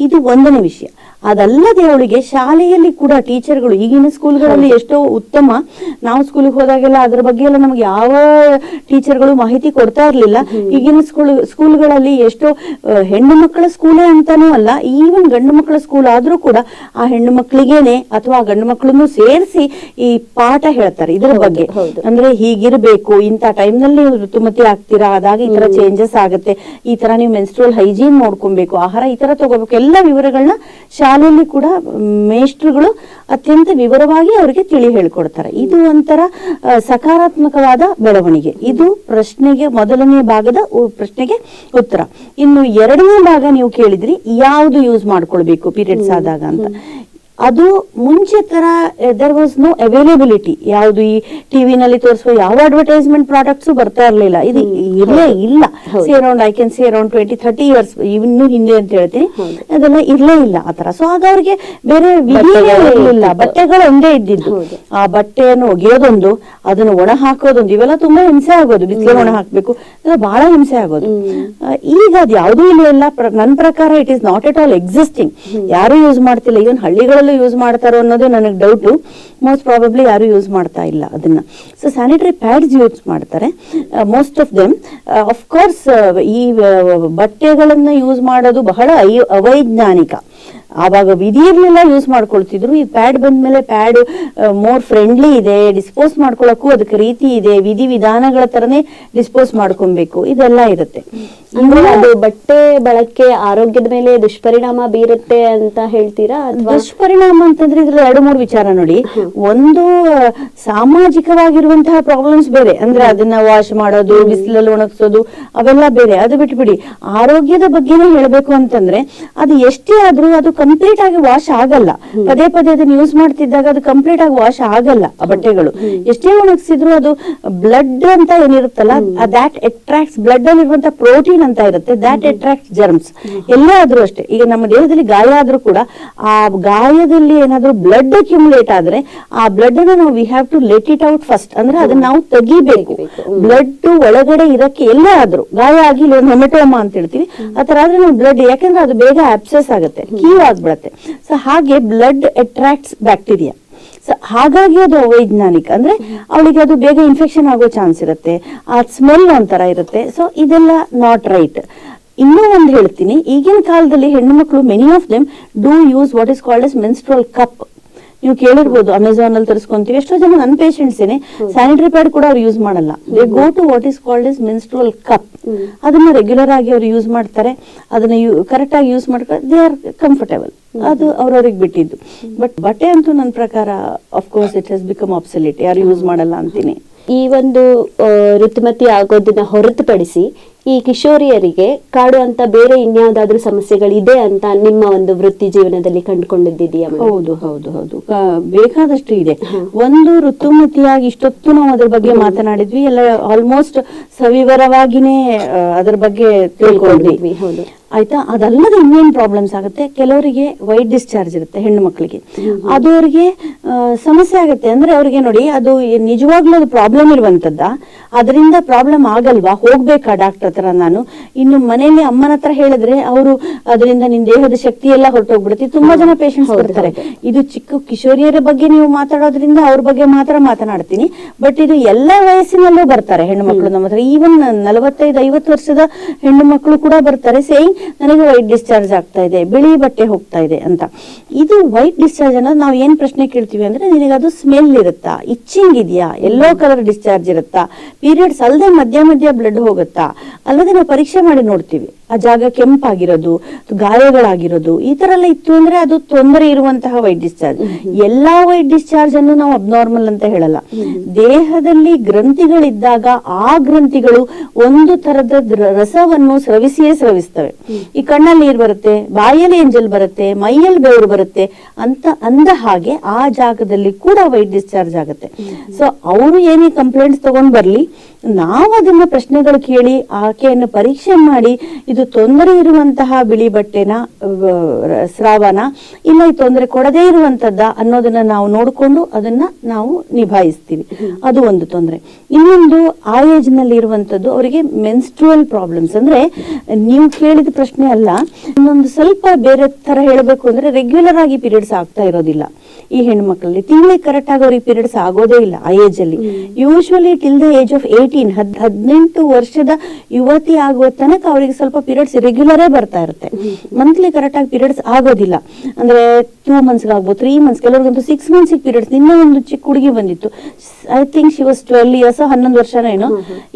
ಇದು ಒಂದನೇ ವಿಷಯ. ಅದಲ್ಲದೆ ಅವಳಿಗೆ ಶಾಲೆಯಲ್ಲಿ ಕೂಡ ಟೀಚರ್ಗಳು, ಈಗಿನ ಸ್ಕೂಲ್ಗಳಲ್ಲಿ ಎಷ್ಟೋ ಉತ್ತಮ, ನಾವು ಸ್ಕೂಲಿಗೆ ಹೋದಾಗೆಲ್ಲ ಅದ್ರ ಬಗ್ಗೆ ಎಲ್ಲ ನಮ್ಗೆ ಯಾವ ಟೀಚರ್ಗಳು ಮಾಹಿತಿ ಕೊಡ್ತಾ ಇರ್ಲಿಲ್ಲ. ಈಗಿನ ಸ್ಕೂಲ್ಗಳಲ್ಲಿ ಎಷ್ಟೋ ಹೆಣ್ಣು ಮಕ್ಕಳ ಸ್ಕೂಲೇ ಅಂತಾನೂ ಅಲ್ಲ, ಈವನ್ ಗಂಡು ಮಕ್ಕಳ ಸ್ಕೂಲ್ ಆದ್ರೂ ಕೂಡ ಆ ಹೆಣ್ಣು ಮಕ್ಕಳಿಗೇನೆ ಅಥವಾ ಗಂಡು ಮಕ್ಕಳನ್ನು ಸೇರಿಸಿ ಈ ಪಾಠ ಹೇಳ್ತಾರೆ ಇದ್ರ ಬಗ್ಗೆ. ಅಂದ್ರೆ ಹೀಗಿರ್ಬೇಕು, ಇಂಥ ಟೈಮ್ ನಲ್ಲಿ ಋತುಮತಿ ಆಗ್ತೀರಾ, ಆದಾಗ ಈ ತರ ಚೇಂಜಸ್ ಆಗುತ್ತೆ, ಈ ತರ ನೀವು ಮೆನ್ಸ್ಟ್ರುವಲ್ ಹೈಜೀನ್ ನೋಡ್ಕೊಬೇಕು, ಆಹಾರ ಈ ತರ ತಗೋಬೇಕು, ಎಲ್ಲ ವಿವರಗಳನ್ನ ಶಾಲೆಯಲ್ಲಿ ಕೂಡ ಮೇಷ್ಟ್ರುಗಳು ಅತ್ಯಂತ ವಿವರವಾಗಿ ಅವರಿಗೆ ತಿಳಿ ಹೇಳ್ಕೊಡ್ತಾರೆ. ಇದು ಒಂಥರ ಸಕಾರಾತ್ಮಕವಾದ ಬೆಳವಣಿಗೆ. ಇದು ಪ್ರಶ್ನೆಗೆ, ಮೊದಲನೇ ಭಾಗದ ಪ್ರಶ್ನೆಗೆ ಉತ್ತರ. ಇನ್ನು 2ನೇ ಭಾಗ ನೀವು ಕೇಳಿದ್ರಿ, ಯಾವುದು ಯೂಸ್ ಮಾಡ್ಕೊಳ್ಬೇಕು ಪೀರಿಯಡ್ಸ್ ಆದಾಗ ಅಂತ. ಅದು ಮುಂಚೆ ತರ ದರ್ ವಾಸ್ ನೋ ಅವೈಲೇಬಿಲಿಟಿ. ಯಾವುದು ಈ ಟಿವಿನಲ್ಲಿ ತೋರಿಸುವ ಯಾವ ಅಡ್ವರ್ಟೈಸ್ಮೆಂಟ್ ಪ್ರಾಡಕ್ಟ್ಸ್ ಬರ್ತಾ ಇರ್ಲಿಲ್ಲ, ಇದು ಇರ್ಲೇ ಇಲ್ಲ. I can say around 20-30 years ಇನ್ನು ಹಿಂದೆ ಅಂತ ಹೇಳ್ತೀನಿ, ಅದೆಲ್ಲ ಇರ್ಲೇ ಇಲ್ಲ ಆತರ. ಸೊ ಆಗ ಅವ್ರಿಗೆ ಬೇರೆ ವಿಧಿಯೇ ಇರಲಿಲ್ಲ, ಬಟ್ಟೆಗಳು ಒಂದೇ ಇದ್ದಿದ್ದು. ಆ ಬಟ್ಟೆಯನ್ನು ಒಗೆಯೋದೊಂದು, ಅದನ್ನು ಒಣ ಹಾಕೋದೊಂದು, ಇವೆಲ್ಲ ತುಂಬಾ ಹಿಂಸೆ ಆಗೋದು. ಬಿಸಿಲು ಒಣ ಹಾಕ್ಬೇಕು, ಬಹಳ ಹಿಂಸೆ ಆಗೋದು. ಈಗ ಅದು ಯಾವುದೂ ಇಲ್ಲ. ನನ್ನ ಪ್ರಕಾರ it is not at all existing. ಯಾರು ಯೂಸ್ ಮಾಡ್ತಿಲ್ಲ. ಇವನ್ ಹಳ್ಳಿಗಳಲ್ಲಿ ಯೂಸ್ ಮಾಡ್ತಾರೋ ಅನ್ನೋದೇ ನನಗೆ ಡೌಟ್. ಮೋಸ್ಟ್ ಪ್ರಾಬಬ್ಲಿ ಯಾರು ಯೂಸ್ ಮಾಡ್ತಾ ಇಲ್ಲ ಅದನ್ನ. ಸೊ ಸ್ಯಾನಿಟರಿ ಪ್ಯಾಡ್ಸ್ ಯೂಸ್ ಮಾಡ್ತಾರೆ most of them. Of course ಈ ಬಟ್ಟೆಗಳನ್ನ ಯೂಸ್ ಮಾಡೋದು ಬಹಳ ಅವೈಜ್ಞಾನಿಕ. ಆವಾಗ ವಿಧಿ ಇರ್ಲಿಲ್ಲ, ಯೂಸ್ ಮಾಡ್ಕೊಳ್ತಿದ್ರು. ಈ ಪ್ಯಾಡ್ ಬಂದ್ಮೇಲೆ ಪ್ಯಾಡ್ ಮೋರ್ ಫ್ರೆಂಡ್ಲಿ ಇದೆ, ಡಿಸ್ಪೋಸ್ ಮಾಡ್ಕೊಳಕ್ಕೂ ಅದಕ್ಕೆ ರೀತಿ ಇದೆ, ವಿಧಿ ವಿಧಾನಗಳ ತರನೇ ಡಿಸ್ಪೋಸ್ ಮಾಡ್ಕೊಬೇಕು, ಇದೆಲ್ಲ ಇರುತ್ತೆ. ಅದು ಬಟ್ಟೆ ಬಳಕೆ ಆರೋಗ್ಯದ ಮೇಲೆ ದುಷ್ಪರಿಣಾಮ ಬೀರುತ್ತೆ ಅಂತ ಹೇಳ್ತೀರಾ? ದುಷ್ಪರಿಣಾಮ ಅಂತಂದ್ರೆ ಇದ್ರಲ್ಲಿ 2-3 ವಿಚಾರ ನೋಡಿ. ಒಂದು, ಸಾಮಾಜಿಕವಾಗಿರುವಂತಹ ಪ್ರಾಬ್ಲಮ್ಸ್ ಬೇರೆ, ಅಂದ್ರೆ ಅದನ್ನ ವಾಶ್ ಮಾಡೋದು, ಬಿಸಿಲಲ್ಲಿ ಒಣಗಿಸೋದು, ಅವೆಲ್ಲ ಬೇರೆ. ಅದು ಬಿಟ್ಬಿಡಿ, ಆರೋಗ್ಯದ ಬಗ್ಗೆನೇ ಹೇಳ್ಬೇಕು ಅಂತಂದ್ರೆ ಅದು ಎಷ್ಟೇ ಆದ್ರೂ ಅದು ಕಂಪ್ಲೀಟ್ ಆಗಿ ವಾಶ್ ಆಗಲ್ಲ. ಪದೇ ಪದೇ ಅದನ್ನ ಯೂಸ್ ಮಾಡ್ತಿದ್ದಾಗ ಅದು ಕಂಪ್ಲೀಟ್ ಆಗಿ ವಾಶ್ ಆಗಲ್ಲ. ಆ ಬಟ್ಟೆಗಳು ಎಷ್ಟೇ ಒಣಗಿಸಿದ್ರು ಅದು ಬ್ಲಡ್ ಅಂತ ಏನಿರುತ್ತಲ್ಲ, ದ್ಯಾಟ್ ಅಟ್ರಾಕ್ಟ್ಸ್, ಬ್ಲಡ್ ಅಲ್ಲಿ ಇರುವಂತ ಪ್ರೋಟೀನ್ ಅಂತ ಇರುತ್ತೆ, ದ್ಯಾಟ್ ಅಟ್ರಾಕ್ಟ್ಸ್ ಜರ್ಮ್ಸ್. ಎಲ್ಲೇ ಆದ್ರೂ ಅಷ್ಟೇ, ಈಗ ನಮ್ಮ ದೇಹದಲ್ಲಿ ಗಾಯ ಆದ್ರೂ ಕೂಡ ಆ ಗಾಯದಲ್ಲಿ ಏನಾದ್ರೂ ಬ್ಲಡ್ ಅಕ್ಯುಮುಲೇಟ್ ಆದ್ರೆ ಆ ಬ್ಲಡ್ ಅನ್ನ ನಾವು we have to let it out first. ಅಂದ್ರೆ ಅದನ್ನ ನಾವು ತೆಗಿಬೇಕು. ಬ್ಲಡ್ ಒಳಗಡೆ ಇರಕ್ಕೆ ಎಲ್ಲೇ ಆದ್ರೂ ಗಾಯ ಆಗಿ ಹೆಮಟೋಮಾ ಅಂತ ಹೇಳ್ತೀವಿ, ಆತರ ಆದ್ರೆ ನಾವು ಬ್ಲಡ್, ಯಾಕಂದ್ರೆ ಅದು ಬೇಗ ಅಬ್ಸೆಸ್ ಆಗುತ್ತೆ, ಕೀವ್ ಆಗ್ಬಿಡತ್ತೆ. ಸೊ ಹಾಗೆ ಬ್ಲಡ್ ಅಟ್ರಾಕ್ಟ್ಸ್ ಬ್ಯಾಕ್ಟೀರಿಯಾ. ಹಾಗಾಗಿ ಅದು ಅವೈಜ್ಞಾನಿಕ. ಅಂದ್ರೆ ಅವಳಿಗೆ ಅದು ಬೇಗ ಇನ್ಫೆಕ್ಷನ್ ಆಗೋ ಚಾನ್ಸ್ ಇರುತ್ತೆ, ಆ ಸ್ಮೆಲ್ ಒಂಥರ ಇರುತ್ತೆ. ಸೊ ಇದೆಲ್ಲ ನಾಟ್ ರೈಟ್. ಇನ್ನೂ ಒಂದು ಹೇಳ್ತೀನಿ, ಈಗಿನ ಕಾಲದಲ್ಲಿ ಹೆಣ್ಣು ಮಕ್ಕಳು many of them do use what is called as menstrual cup. ನೀವು ಕೇಳಿರ್ಬೋದು, ಅಮೆಝಾನ್ ಅಲ್ಲಿ ತರಿಸ್ಕೊಂತೀವಿ. ಎಷ್ಟೋ ಜನ ನನ್ನ ಪೇಷಂಟ್ಸ್ ಏನೆ ಸ್ಯಾನಿಟರಿ ಪ್ಯಾಡ್ ಕೂಡ ಅವ್ರು ಯೂಸ್ ಮಾಡಲ್ಲ. They go to what is called as menstrual cup. ಅದನ್ನ ರೆಗ್ಯುಲರ್ ಆಗಿ ಅವ್ರು ಯೂಸ್ ಮಾಡ್ತಾರೆ. ಅದನ್ನ ಕರೆಕ್ಟ್ ಆಗಿ ಯೂಸ್ ಮಾಡ್ಕೊಂಡು ದೇ ಆರ್ ಕಂಫರ್ಟೇಬಲ್. ಅದು ಅವ್ರವ್ರಿಗೆ ಬಿಟ್ಟಿದ್ದು. ಬಟ್ ಬಟ್ಟೆ ಅಂತೂ ನನ್ನ ಪ್ರಕಾರ of course it has become absolute. ಯಾರು ಯೂಸ್ ಮಾಡಲ್ಲ ಅಂತೀನಿ. ಈ ಒಂದು ಋತುಮತಿ ಆಗೋದನ್ನ ಹೊರತುಪಡಿಸಿ ಈ ಕಿಶೋರಿಯರಿಗೆ ಕಾಡುವಂತ ಬೇರೆ ಇನ್ಯಾವುದಾದ್ರೂ ಸಮಸ್ಯೆಗಳಿದೆ ಅಂತ ನಿಮ್ಮ ಒಂದು ವೃತ್ತಿ ಜೀವನದಲ್ಲಿ ಕಂಡುಕೊಂಡಿದ್ದೀಯಾ ಮೇಡಮ್? ಹೌದು ಹೌದು ಹೌದು ಬೇಕಾದಷ್ಟು ಇದೆ. ಒಂದು, ಋತುಮತಿಯಾಗಿ ಇಷ್ಟೊತ್ತು ನಾವು ಅದ್ರ ಬಗ್ಗೆ ಮಾತನಾಡಿದ್ವಿ, ಎಲ್ಲ ಆಲ್ಮೋಸ್ಟ್ ಸವಿವರವಾಗಿನೇ ಅದ್ರ ಬಗ್ಗೆ ತಿಳ್ಕೊಂಡ್ವಿ. ಹೌದು ಆಯ್ತಾ. ಅದಲ್ಲದೆ ಇನ್ನೇನ್ ಪ್ರಾಬ್ಲಮ್ಸ್ ಆಗುತ್ತೆ, ಕೆಲವರಿಗೆ ವೈಟ್ ಡಿಸ್ಚಾರ್ಜ್ ಇರುತ್ತೆ ಹೆಣ್ಣು ಮಕ್ಕಳಿಗೆ, ಅದು ಅವರಿಗೆ ಸಮಸ್ಯೆ ಆಗುತ್ತೆ. ಅಂದ್ರೆ ಅವ್ರಿಗೆ ನೋಡಿ, ಅದು ನಿಜವಾಗ್ಲೂ ಅದು ಪ್ರಾಬ್ಲಮ್ ಇರುವಂತದ್ದ, ಅದರಿಂದ ಪ್ರಾಬ್ಲಮ್ ಆಗಲ್ವಾ, ಹೋಗ್ಬೇಕಾ ಡಾಕ್ಟರ್ ಹತ್ರ ನಾನು? ಇನ್ನು ಮನೆಯಲ್ಲಿ ಅಮ್ಮನ ಹತ್ರ ಹೇಳಿದ್ರೆ ಅವರು ಅದರಿಂದ ನಿನ್ ದೇಹದ ಶಕ್ತಿ ಎಲ್ಲ ಹೊರಟೋಗ್ಬಿಡುತ್ತೆ. ತುಂಬಾ ಜನ ಪೇಷಂಟ್ಸ್ ಬರ್ತಾರೆ. ಇದು ಚಿಕ್ಕ ಕಿಶೋರಿಯರ ಬಗ್ಗೆ ನೀವು ಮಾತಾಡೋದ್ರಿಂದ ಅವ್ರ ಬಗ್ಗೆ ಮಾತ್ರ ಮಾತನಾಡ್ತೀನಿ, ಬಟ್ ಇದು ಎಲ್ಲ ವಯಸ್ಸಿನಲ್ಲೂ ಬರ್ತಾರೆ ಹೆಣ್ಣು ಮಕ್ಕಳು ನಮ್ಮ ಹತ್ರ. ಈವನ್ 45-50 ವರ್ಷದ ಹೆಣ್ಣು ಮಕ್ಕಳು ಕೂಡ ಬರ್ತಾರೆ, ಸೇಯಿಂಗ್ ನನಗೆ ವೈಟ್ ಡಿಸ್ಚಾರ್ಜ್ ಆಗ್ತಾ ಇದೆ, ಬಿಳಿ ಬಟ್ಟೆ ಹೋಗ್ತಾ ಇದೆ ಅಂತ. ಇದು ವೈಟ್ ಡಿಸ್ಚಾರ್ಜ್ ಅನ್ನೋದು ನಾವು ಏನ್ ಪ್ರಶ್ನೆ ಕೇಳ್ತೀವಿ ಅಂದ್ರೆ, ನಿನಗೆ ಅದು ಸ್ಮೆಲ್ ಇರುತ್ತಾ, ಇಚ್ಚಿಂಗ್ ಇದೆಯಾ, ಯೆಲ್ಲೋ ಕಲರ್ ಡಿಸ್ಚಾರ್ಜ್ ಇರುತ್ತಾ, ಪೀರಿಯಡ್ಸ್ ಅಲ್ಲದೆ ಮಧ್ಯ ಬ್ಲಡ್ ಹೋಗುತ್ತಾ, ಅಲ್ಲದೆ ನಾವು ಪರೀಕ್ಷೆ ಮಾಡಿ ನೋಡ್ತೀವಿ ಆ ಜಾಗ ಕೆಂಪಾಗಿರೋದು, ಗಾಯಗಳಾಗಿರೋದು, ಈ ತರ ಎಲ್ಲ ಇತ್ತು ಅಂದ್ರೆ ಅದು ತೊಂದರೆ ಇರುವಂತಹ ವೈಟ್ ಡಿಸ್ಚಾರ್ಜ್. ಎಲ್ಲಾ ವೈಟ್ ಡಿಸ್ಚಾರ್ಜ್ ಅನ್ನು ನಾವು ಅಬ್ನಾರ್ಮಲ್ ಅಂತ ಹೇಳಲ್ಲ. ದೇಹದಲ್ಲಿ ಗ್ರಂಥಿಗಳಿದ್ದಾಗ ಆ ಗ್ರಂಥಿಗಳು ಒಂದು ತರದ ರಸವನ್ನು ಸ್ರವಿಸ್ತವೆ. ಈ ಕಣ್ಣಲ್ಲಿ ನೀರು ಬರುತ್ತೆ, ಬಾಯಲ್ಲಿ ಎಂಜಲ್ ಬರುತ್ತೆ, ಮೈಯಲ್ಲಿ ಬೆವರು ಬರುತ್ತೆ ಅಂತ ಅಂದ ಹಾಗೆ ಆ ಜಾಗದಲ್ಲಿ ಕೂಡ ವೈಟ್ ಡಿಸ್ಚಾರ್ಜ್ ಆಗುತ್ತೆ. ಸೊ ಅವರು ಏನೇ ಕಂಪ್ಲೇಂಟ್ಸ್ ತಗೊಂಡ್ ಬರ್ಲಿ, ನಾವು ಅದನ್ನ ಪ್ರಶ್ನೆಗಳು ಕೇಳಿ ಆಕೆಯನ್ನು ಪರೀಕ್ಷೆ ಮಾಡಿ ಇದು ತೊಂದರೆ ಇರುವಂತಹ ಬಿಳಿ ಬಟ್ಟೆನ, ಸ್ರಾವನ, ಇಲ್ಲ ಈ ತೊಂದರೆ ಕೊಡದೇ ಇರುವಂತದ್ದ ಅನ್ನೋದನ್ನ ನಾವು ನೋಡಿಕೊಂಡು ಅದನ್ನ ನಾವು ನಿಭಾಯಿಸ್ತೀವಿ. ಅದು ಒಂದು ತೊಂದರೆ. ಇನ್ನೊಂದು, ಆ ಏಜ್ ನಲ್ಲಿ ಇರುವಂತದ್ದು ಅವರಿಗೆ ಮೆನ್ಸ್ಟ್ರುವಲ್ ಪ್ರಾಬ್ಲಮ್ಸ್. ಅಂದ್ರೆ ನೀವು ಕೇಳಿದ ಪ್ರಶ್ನೆ ಅಲ್ಲ, ಇನ್ನೊಂದು ಸ್ವಲ್ಪ ಬೇರೆ ತರ ಹೇಳಬೇಕು ಅಂದ್ರೆ, ರೆಗ್ಯುಲರ್ ಆಗಿ ಪೀರಿಯಡ್ಸ್ ಆಗ್ತಾ ಇರೋದಿಲ್ಲ ಈ ಹೆಣ್ಣು ಮಕ್ಕಳಲ್ಲಿ. ತಿಂಗಳಿಗೆ ಕರೆಕ್ಟ್ ಆಗಿ ಅವ್ರಿಗೆ ಪೀರಿಯಡ್ಸ್ ಆಗೋದೇ ಇಲ್ಲ ಆ ಏಜ್ ಅಲ್ಲಿ. Usually till the age of 18 ವರ್ಷದ ಯುವತಿ ಆಗುವ ತನಕ ಅವರಿಗೆ ಸ್ವಲ್ಪ ಪೀರಿಯಡ್ಸ್ ರೆಗ್ಯುಲರೇ ಬರ್ತಾ ಇರುತ್ತೆ. ಮಂತ್ಲಿ ಕರೆಕ್ಟ್ ಆಗಿ ಪೀರಿಯಡ್ಸ್ ಆಗೋದಿಲ್ಲ. ಅಂದ್ರೆ 2 ಮಂತ್ಸ್ ಆಗ್ಬೋದು, 3 ಮಂತ್ಸ್, ಕೆಲವ್ರಿಗಂತೂ 6 ಮಂತ್ಸ್ ಪೀರಿಯಡ್ಸ್. ನಿನ್ನ ಒಂದು ಚಿಕ್ಕ ಹುಡುಗಿ ಬಂದಿತ್ತು, I think she was 12 years, 11 ವರ್ಷನ ಏನೋ.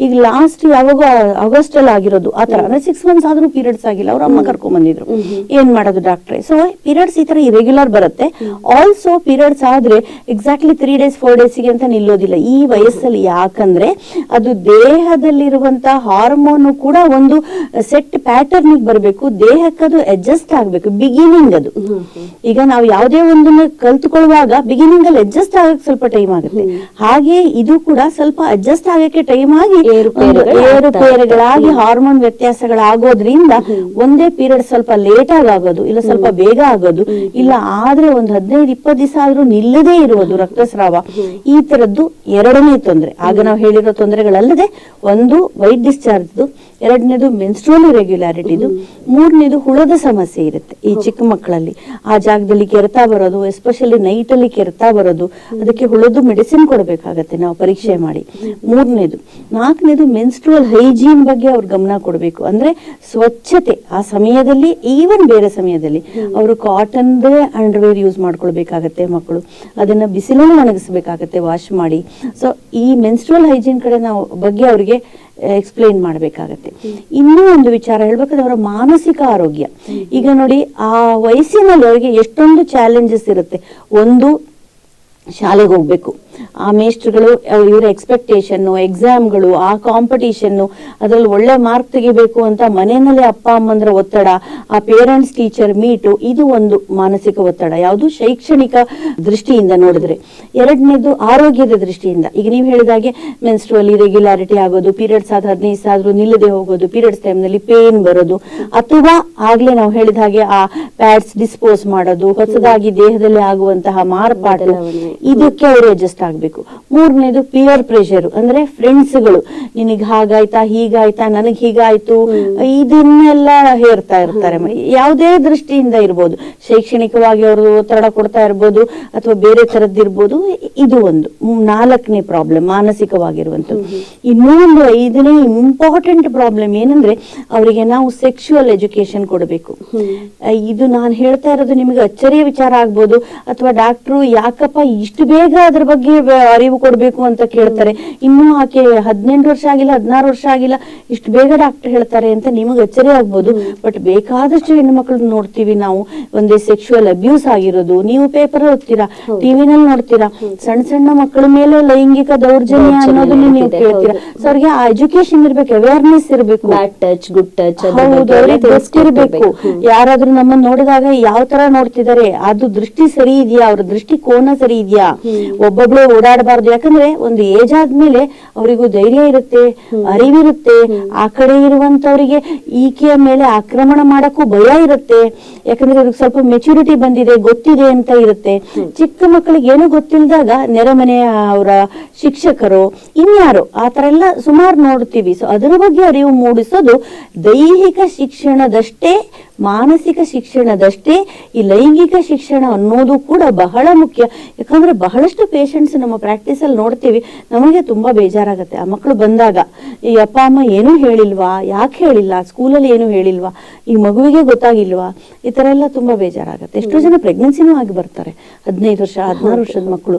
ಈಗ ಲಾಸ್ಟ್ ಯಾವಾಗ ಆಗಸ್ಟ್ ಅಲ್ಲಿ ಆಗಿರೋದು ಆ ತರ. ಅಂದ್ರೆ 6 ಮಂತ್ಸ್ ಆದ್ರೂ ಪೀರಿಯಡ್ಸ್ ಆಗಿಲ್ಲ, ಅವ್ರ ಅಮ್ಮ ಕರ್ಕೊಂಡ್ ಬಂದಿದ್ರು. ಏನ್ ಮಾಡೋದು ಡಾಕ್ಟ್ರೆ? ಸೊ ಪೀರಿಯಡ್ಸ್ ಈ ತರ ಇರೆಗ್ಯುಲರ್ ಬರುತ್ತೆ. ಆಲ್ಸೋ ಪೀರಿಯಡ್ಸ್ ಆದ್ರೆ ಎಕ್ಸಾಕ್ಟ್ಲಿ 3 days 4 days ಅಂತ ನಿಲ್ಲೋದಿಲ್ಲ ಈ ವಯಸ್ಸಲ್ಲಿ. ಯಾಕಂದ್ರೆ ಅದು ದೇಹದಲ್ಲಿರುವಂತಹ ಹಾರ್ಮೋನ್ ಕೂಡ ಒಂದು ಸೆಟ್ ಪ್ಯಾಟರ್ನ್ ಬರಬೇಕು, ದೇಹಕ್ಕೆ ಅದು ಅಡ್ಜಸ್ಟ್ ಆಗ್ಬೇಕು. ಬಿಗಿನಿಂಗ್ ಅದು. ಈಗ ನಾವು ಯಾವುದೇ ಒಂದನ್ನ ಕಲ್ತ್ಕೊಳ್ಳುವಾಗ ಬಿಗಿನಿಂಗ್ ಅಲ್ಲಿ ಅಡ್ಜಸ್ಟ್ ಆಗಕ್ಕೆ ಸ್ವಲ್ಪ ಟೈಮ್ ಆಗುತ್ತೆ. ಹಾಗೆ ಇದು ಕೂಡ ಸ್ವಲ್ಪ ಅಡ್ಜಸ್ಟ್ ಆಗಕ್ಕೆ ಟೈಮ್ ಆಗಿ ಏರುಪೇರುಗಳಾಗಿ ಹಾರ್ಮೋನ್ ವ್ಯತ್ಯಾಸಗಳಾಗೋದ್ರಿಂದ ಒಂದೇ ಪೀರಿಯಡ್ ಸ್ವಲ್ಪ ಲೇಟ್ ಆಗೋದು, ಇಲ್ಲ ಸ್ವಲ್ಪ ಬೇಗ ಆಗೋದು, ಇಲ್ಲ ಆದ್ರೆ ಒಂದು 15-20 ದಿವಸ ಆದ್ರೂ ನಿಲ್ಲದೇ ಇರುವುದು ರಕ್ತಸ್ರಾವ. ಈ ತರದ್ದು ಎರಡನೇ ತೊಂದರೆ. ಆಗ ನಾವು ಹೇಳಿರೋ ತೊಂದರೆಗಳಲ್ಲದೆ, ಒಂದು ವೈಟ್ ಡಿಸ್ಚಾರ್ಜ್, ಎರಡನೇದು ಮೆನ್ಸ್ಟ್ರುವಲ್ ಇರೆಗ್ಯುಲಾರಿಟಿದು, ಮೂರನೇದು ಹುಳದ ಸಮಸ್ಯೆ ಇರುತ್ತೆ ಈ ಚಿಕ್ಕ ಮಕ್ಕಳಲ್ಲಿ. ಆ ಜಾಗದಲ್ಲಿ ಕೆರೆತ ಬರೋದು, ಎಸ್ಪೆಷಲಿ ನೈಟ್ ಅಲ್ಲಿ ಕೆರೆತ ಬರೋದು, ಅದಕ್ಕೆ ಹುಳದ ಮೆಡಿಸಿನ್ ಕೊಡಬೇಕಾಗತ್ತೆ ನಾವು ಪರೀಕ್ಷೆ ಮಾಡಿ. ಮೂರನೇದು. ನಾಲ್ಕನೇದು ಮೆನ್ಸ್ಟ್ರುವಲ್ ಹೈಜೀನ್ ಬಗ್ಗೆ ಅವ್ರು ಗಮನ ಕೊಡಬೇಕು. ಅಂದ್ರೆ ಸ್ವಚ್ಛತೆ ಆ ಸಮಯದಲ್ಲಿ, ಈವನ್ ಬೇರೆ ಸಮಯದಲ್ಲಿ ಅವರು ಕಾಟನ್ ಅಂಡರ್ವೇರ್ ಯೂಸ್ ಮಾಡ್ಕೊಳ್ಬೇಕಾಗತ್ತೆ ಮಕ್ಕಳು. ಅದನ್ನ ಬಿಸಿಲಲ್ಲಿ ಒಣಗಿಸ್ಬೇಕಾಗತ್ತೆ ವಾಶ್ ಮಾಡಿ. ಸೊ ಈ ಮೆನ್ಸ್ಟ್ರುವಲ್ ಹೈಜೀನ್ ಕಡೆ ನಾವು ಬಗ್ಗೆ ಅವರಿಗೆ ಎಕ್ಸ್ಪ್ಲೈನ್ ಮಾಡ್ಬೇಕಾಗತ್ತೆ. ಇನ್ನೂ ಒಂದು ವಿಚಾರ ಹೇಳ್ಬೇಕಾದ್ರೆ ಅವರ ಮಾನಸಿಕ ಆರೋಗ್ಯ. ಈಗ ನೋಡಿ, ಆ ವಯಸ್ಸಿನಲ್ಲಿ ಅವರಿಗೆ ಎಷ್ಟೊಂದು ಚಾಲೆಂಜಸ್ ಇರುತ್ತೆ. ಒಂದು, ಶಾಲೆಗೆ ಹೋಗ್ಬೇಕು, ಆ ಮೇಸ್ಟ್ರುಗಳು ಇವರ ಎಕ್ಸ್ಪೆಕ್ಟೇಷನ್, ಎಕ್ಸಾಮ್ಗಳು, ಆ ಕಾಂಪಿಟಿಷನ್, ಅದ್ರಲ್ಲಿ ಒಳ್ಳೆ ಮಾರ್ಕ್ ತೆಗಿಬೇಕು ಅಂತ ಮನೆಯಲ್ಲಿ ಅಪ್ಪ ಅಮ್ಮಂದ್ರ ಒತ್ತಡ, ಆ ಪೇರೆಂಟ್ಸ್ ಟೀಚರ್ ಮೀಟು, ಇದು ಒಂದು ಮಾನಸಿಕ ಒತ್ತಡ. ಯಾವುದು? ಶೈಕ್ಷಣಿಕ ದೃಷ್ಟಿಯಿಂದ ನೋಡಿದ್ರೆ. ಎರಡನೇದು ಆರೋಗ್ಯದ ದೃಷ್ಟಿಯಿಂದ. ಈಗ ನೀವು ಹೇಳಿದಾಗೆ ಮೆನ್ಸ್ಟ್ರುವಲ್ ಇರೆಗ್ಯುಲಾರಿಟಿ ಆಗೋದು, ಪೀರಿಯಡ್ಸ್ ಆದ 15 ದಿವಸ ಆದ್ರೂ ನಿಲ್ಲದೆ ಹೋಗೋದು, ಪೀರಿಯಡ್ಸ್ ಟೈಮ್ ನಲ್ಲಿ ಪೇನ್ ಬರೋದು, ಅಥವಾ ಆಗ್ಲೇ ನಾವು ಹೇಳಿದ ಹಾಗೆ ಆ ಪ್ಯಾಡ್ಸ್ ಡಿಸ್ಪೋಸ್ ಮಾಡೋದು, ಹೊಸದಾಗಿ ದೇಹದಲ್ಲಿ ಆಗುವಂತಹ ಮಾರ್ಪಾಟು, ಇದಕ್ಕೆ ಅವರು ಅಡ್ಜಸ್ಟ್ ಆಗ್ಬೇಕು. ಮೂರನೇದು ಪಿಯರ್ ಪ್ರೆಷರ್. ಅಂದ್ರೆ ಫ್ರೆಂಡ್ಸ್ಗಳು ನಿನಗ್ ಹಾಗಾಯ್ತಾ, ಹೀಗಾಯ್ತಾ, ನನಗ್ ಹೀಗಾಯ್ತು, ಇದನ್ನೆಲ್ಲ ಹೇರ್ತಾ ಇರ್ತಾರೆ. ಯಾವುದೇ ದೃಷ್ಟಿಯಿಂದ ಇರ್ಬೋದು, ಶೈಕ್ಷಣಿಕವಾಗಿ ಅವರು ಒತ್ತಡ ಕೊಡ್ತಾ ಇರ್ಬೋದು, ಅಥವಾ ಬೇರೆ ತರದ್ದಿರ್ಬೋದು. ಇದು ಒಂದು 4ನೇ ಪ್ರಾಬ್ಲಮ್, ಮಾನಸಿಕವಾಗಿರುವಂತದ್ದು. ಇನ್ನೂ ಒಂದು 5ನೇ ಇಂಪಾರ್ಟೆಂಟ್ ಪ್ರಾಬ್ಲಮ್ ಏನಂದ್ರೆ, ಅವರಿಗೆ ನಾವು ಸೆಕ್ಸುವಲ್ ಎಜುಕೇಶನ್ ಕೊಡಬೇಕು. ಇದು ನಾನು ಹೇಳ್ತಾ ಇರೋದು ನಿಮಗೆ ಅಚ್ಚರಿಯ ವಿಚಾರ ಆಗ್ಬೋದು, ಅಥವಾ ಡಾಕ್ಟ್ರು ಯಾಕಪ್ಪ ಇಷ್ಟು ಬೇಗ ಅದ್ರ ಬಗ್ಗೆ ಅರಿವು ಕೊಡ್ಬೇಕು ಅಂತ ಕೇಳ್ತಾರೆ. ಇನ್ನು ಆಕೆ 18 ವರ್ಷ ಆಗಿಲ್ಲ, 16 ವರ್ಷ ಆಗಿಲ್ಲ, ಇಷ್ಟು ಬೇಗ ಡಾಕ್ಟರ್ ಹೇಳ್ತಾರೆ ಅಂತ ನಿಮಗೆ ಅಚ್ಚರಿ ಆಗ್ಬೋದು. ಬಟ್ ಬೇಕಾದಷ್ಟು ಹೆಣ್ಮಕ್ಳನ್ನ ನೋಡ್ತೀವಿ ನಾವು, ಒಂದೇ ಸೆಕ್ಷುವಲ್ ಅಬ್ಯೂಸ್ ಆಗಿರೋದು. ನೀವು ಪೇಪರ್ ಓದ್ತೀರಾ, ಟಿವಿನಲ್ಲಿ ನೋಡ್ತೀರಾ, ಸಣ್ಣ ಸಣ್ಣ ಮಕ್ಕಳ ಮೇಲೆ ಲೈಂಗಿಕ ದೌರ್ಜನ್ಯ ಅನ್ನೋದನ್ನ ನೀವು ಕೇಳ್ತೀರಾ. ಸೊ ಅವ್ರಿಗೆ ಆ ಎಜುಕೇಶನ್ ಇರ್ಬೇಕು, ಅವೇರ್ನೆಸ್ ಇರ್ಬೇಕು, ಬ್ಯಾಡ್ ಟಚ್, ಗುಡ್ ಟಚ್, ಹೌದು, ಅವ್ರಿಗೆ ಗೊತ್ತಿರ್ಬೇಕು. ಯಾರಾದ್ರೂ ನಮ್ಮನ್ನ ನೋಡಿದಾಗ ಯಾವ ತರ ನೋಡ್ತಿದ್ದಾರೆ, ಅದು ದೃಷ್ಟಿ ಸರಿ ಇದೆಯಾ, ಅವ್ರ ದೃಷ್ಟಿಕೋನ ಸರಿ ಇದೆಯಾ. ಒಬ್ಬೊಬ್ಳೆ ಓಡಾಡಬಾರ್ದು. ಯಾಕಂದ್ರೆ ಒಂದು ಏಜ್ ಆದ್ಮೇಲೆ ಅವರಿಗೂ ಧೈರ್ಯ ಇರುತ್ತೆ, ಅರಿವಿರುತ್ತೆ. ಆ ಕಡೆ ಇರುವಂತವರಿಗೆ ಈಕೆಯ ಮೇಲೆ ಆಕ್ರಮಣ ಮಾಡಕ್ಕೂ ಭಯ ಇರುತ್ತೆ. ಯಾಕಂದ್ರೆ ಅವ್ರಿಗೆ ಸ್ವಲ್ಪ ಮೆಚುರಿಟಿ ಬಂದಿದೆ, ಗೊತ್ತಿದೆ ಅಂತ ಇರುತ್ತೆ. ಚಿಕ್ಕ ಮಕ್ಕಳಿಗೆ ಏನು ಗೊತ್ತಿಲ್ದಾಗ ನೆರೆಮನೆಯ ಅವರ ಶಿಕ್ಷಕರು ಇನ್ಯಾರು ಆ ತರ ಎಲ್ಲ ಸುಮಾರು ನೋಡ್ತೀವಿ. ಸೊ ಅದರ ಬಗ್ಗೆ ಅರಿವು ಮೂಡಿಸೋದು ದೈಹಿಕ ಶಿಕ್ಷಣದಷ್ಟೇ, ಮಾನಸಿಕ ಶಿಕ್ಷಣದಷ್ಟೇ ಈ ಲೈಂಗಿಕ ಶಿಕ್ಷಣ ಅನ್ನೋದು ಕೂಡ ಬಹಳ ಮುಖ್ಯ. ಯಾಕಂದ್ರೆ ಬಹಳಷ್ಟು ಪೇಷಂಟ್ಸ್ ನಮ್ಮ ಪ್ರಾಕ್ಟೀಸ್ ಅಲ್ಲಿ ನೋಡ್ತೀವಿ, ನಮಗೆ ತುಂಬಾ ಬೇಜಾರಾಗತ್ತೆ. ಆ ಮಕ್ಕಳು ಬಂದಾಗ ಈ ಅಪ್ಪ ಅಮ್ಮ ಏನೂ ಹೇಳಿಲ್ವಾ, ಯಾಕೆ ಹೇಳಿಲ್ಲ, ಸ್ಕೂಲಲ್ಲಿ ಏನು ಹೇಳಿಲ್ವಾ, ಈ ಮಗುವಿಗೆ ಗೊತ್ತಾಗಿಲ್ವಾ, ಈ ತರ ಎಲ್ಲ ತುಂಬಾ ಬೇಜಾರಾಗತ್ತೆ. ಎಷ್ಟೋ ಜನ ಪ್ರೆಗ್ನೆನ್ಸಿನೂ ಆಗಿ ಬರ್ತಾರೆ, 15 ವರ್ಷ 16 ವರ್ಷದ ಮಕ್ಕಳು.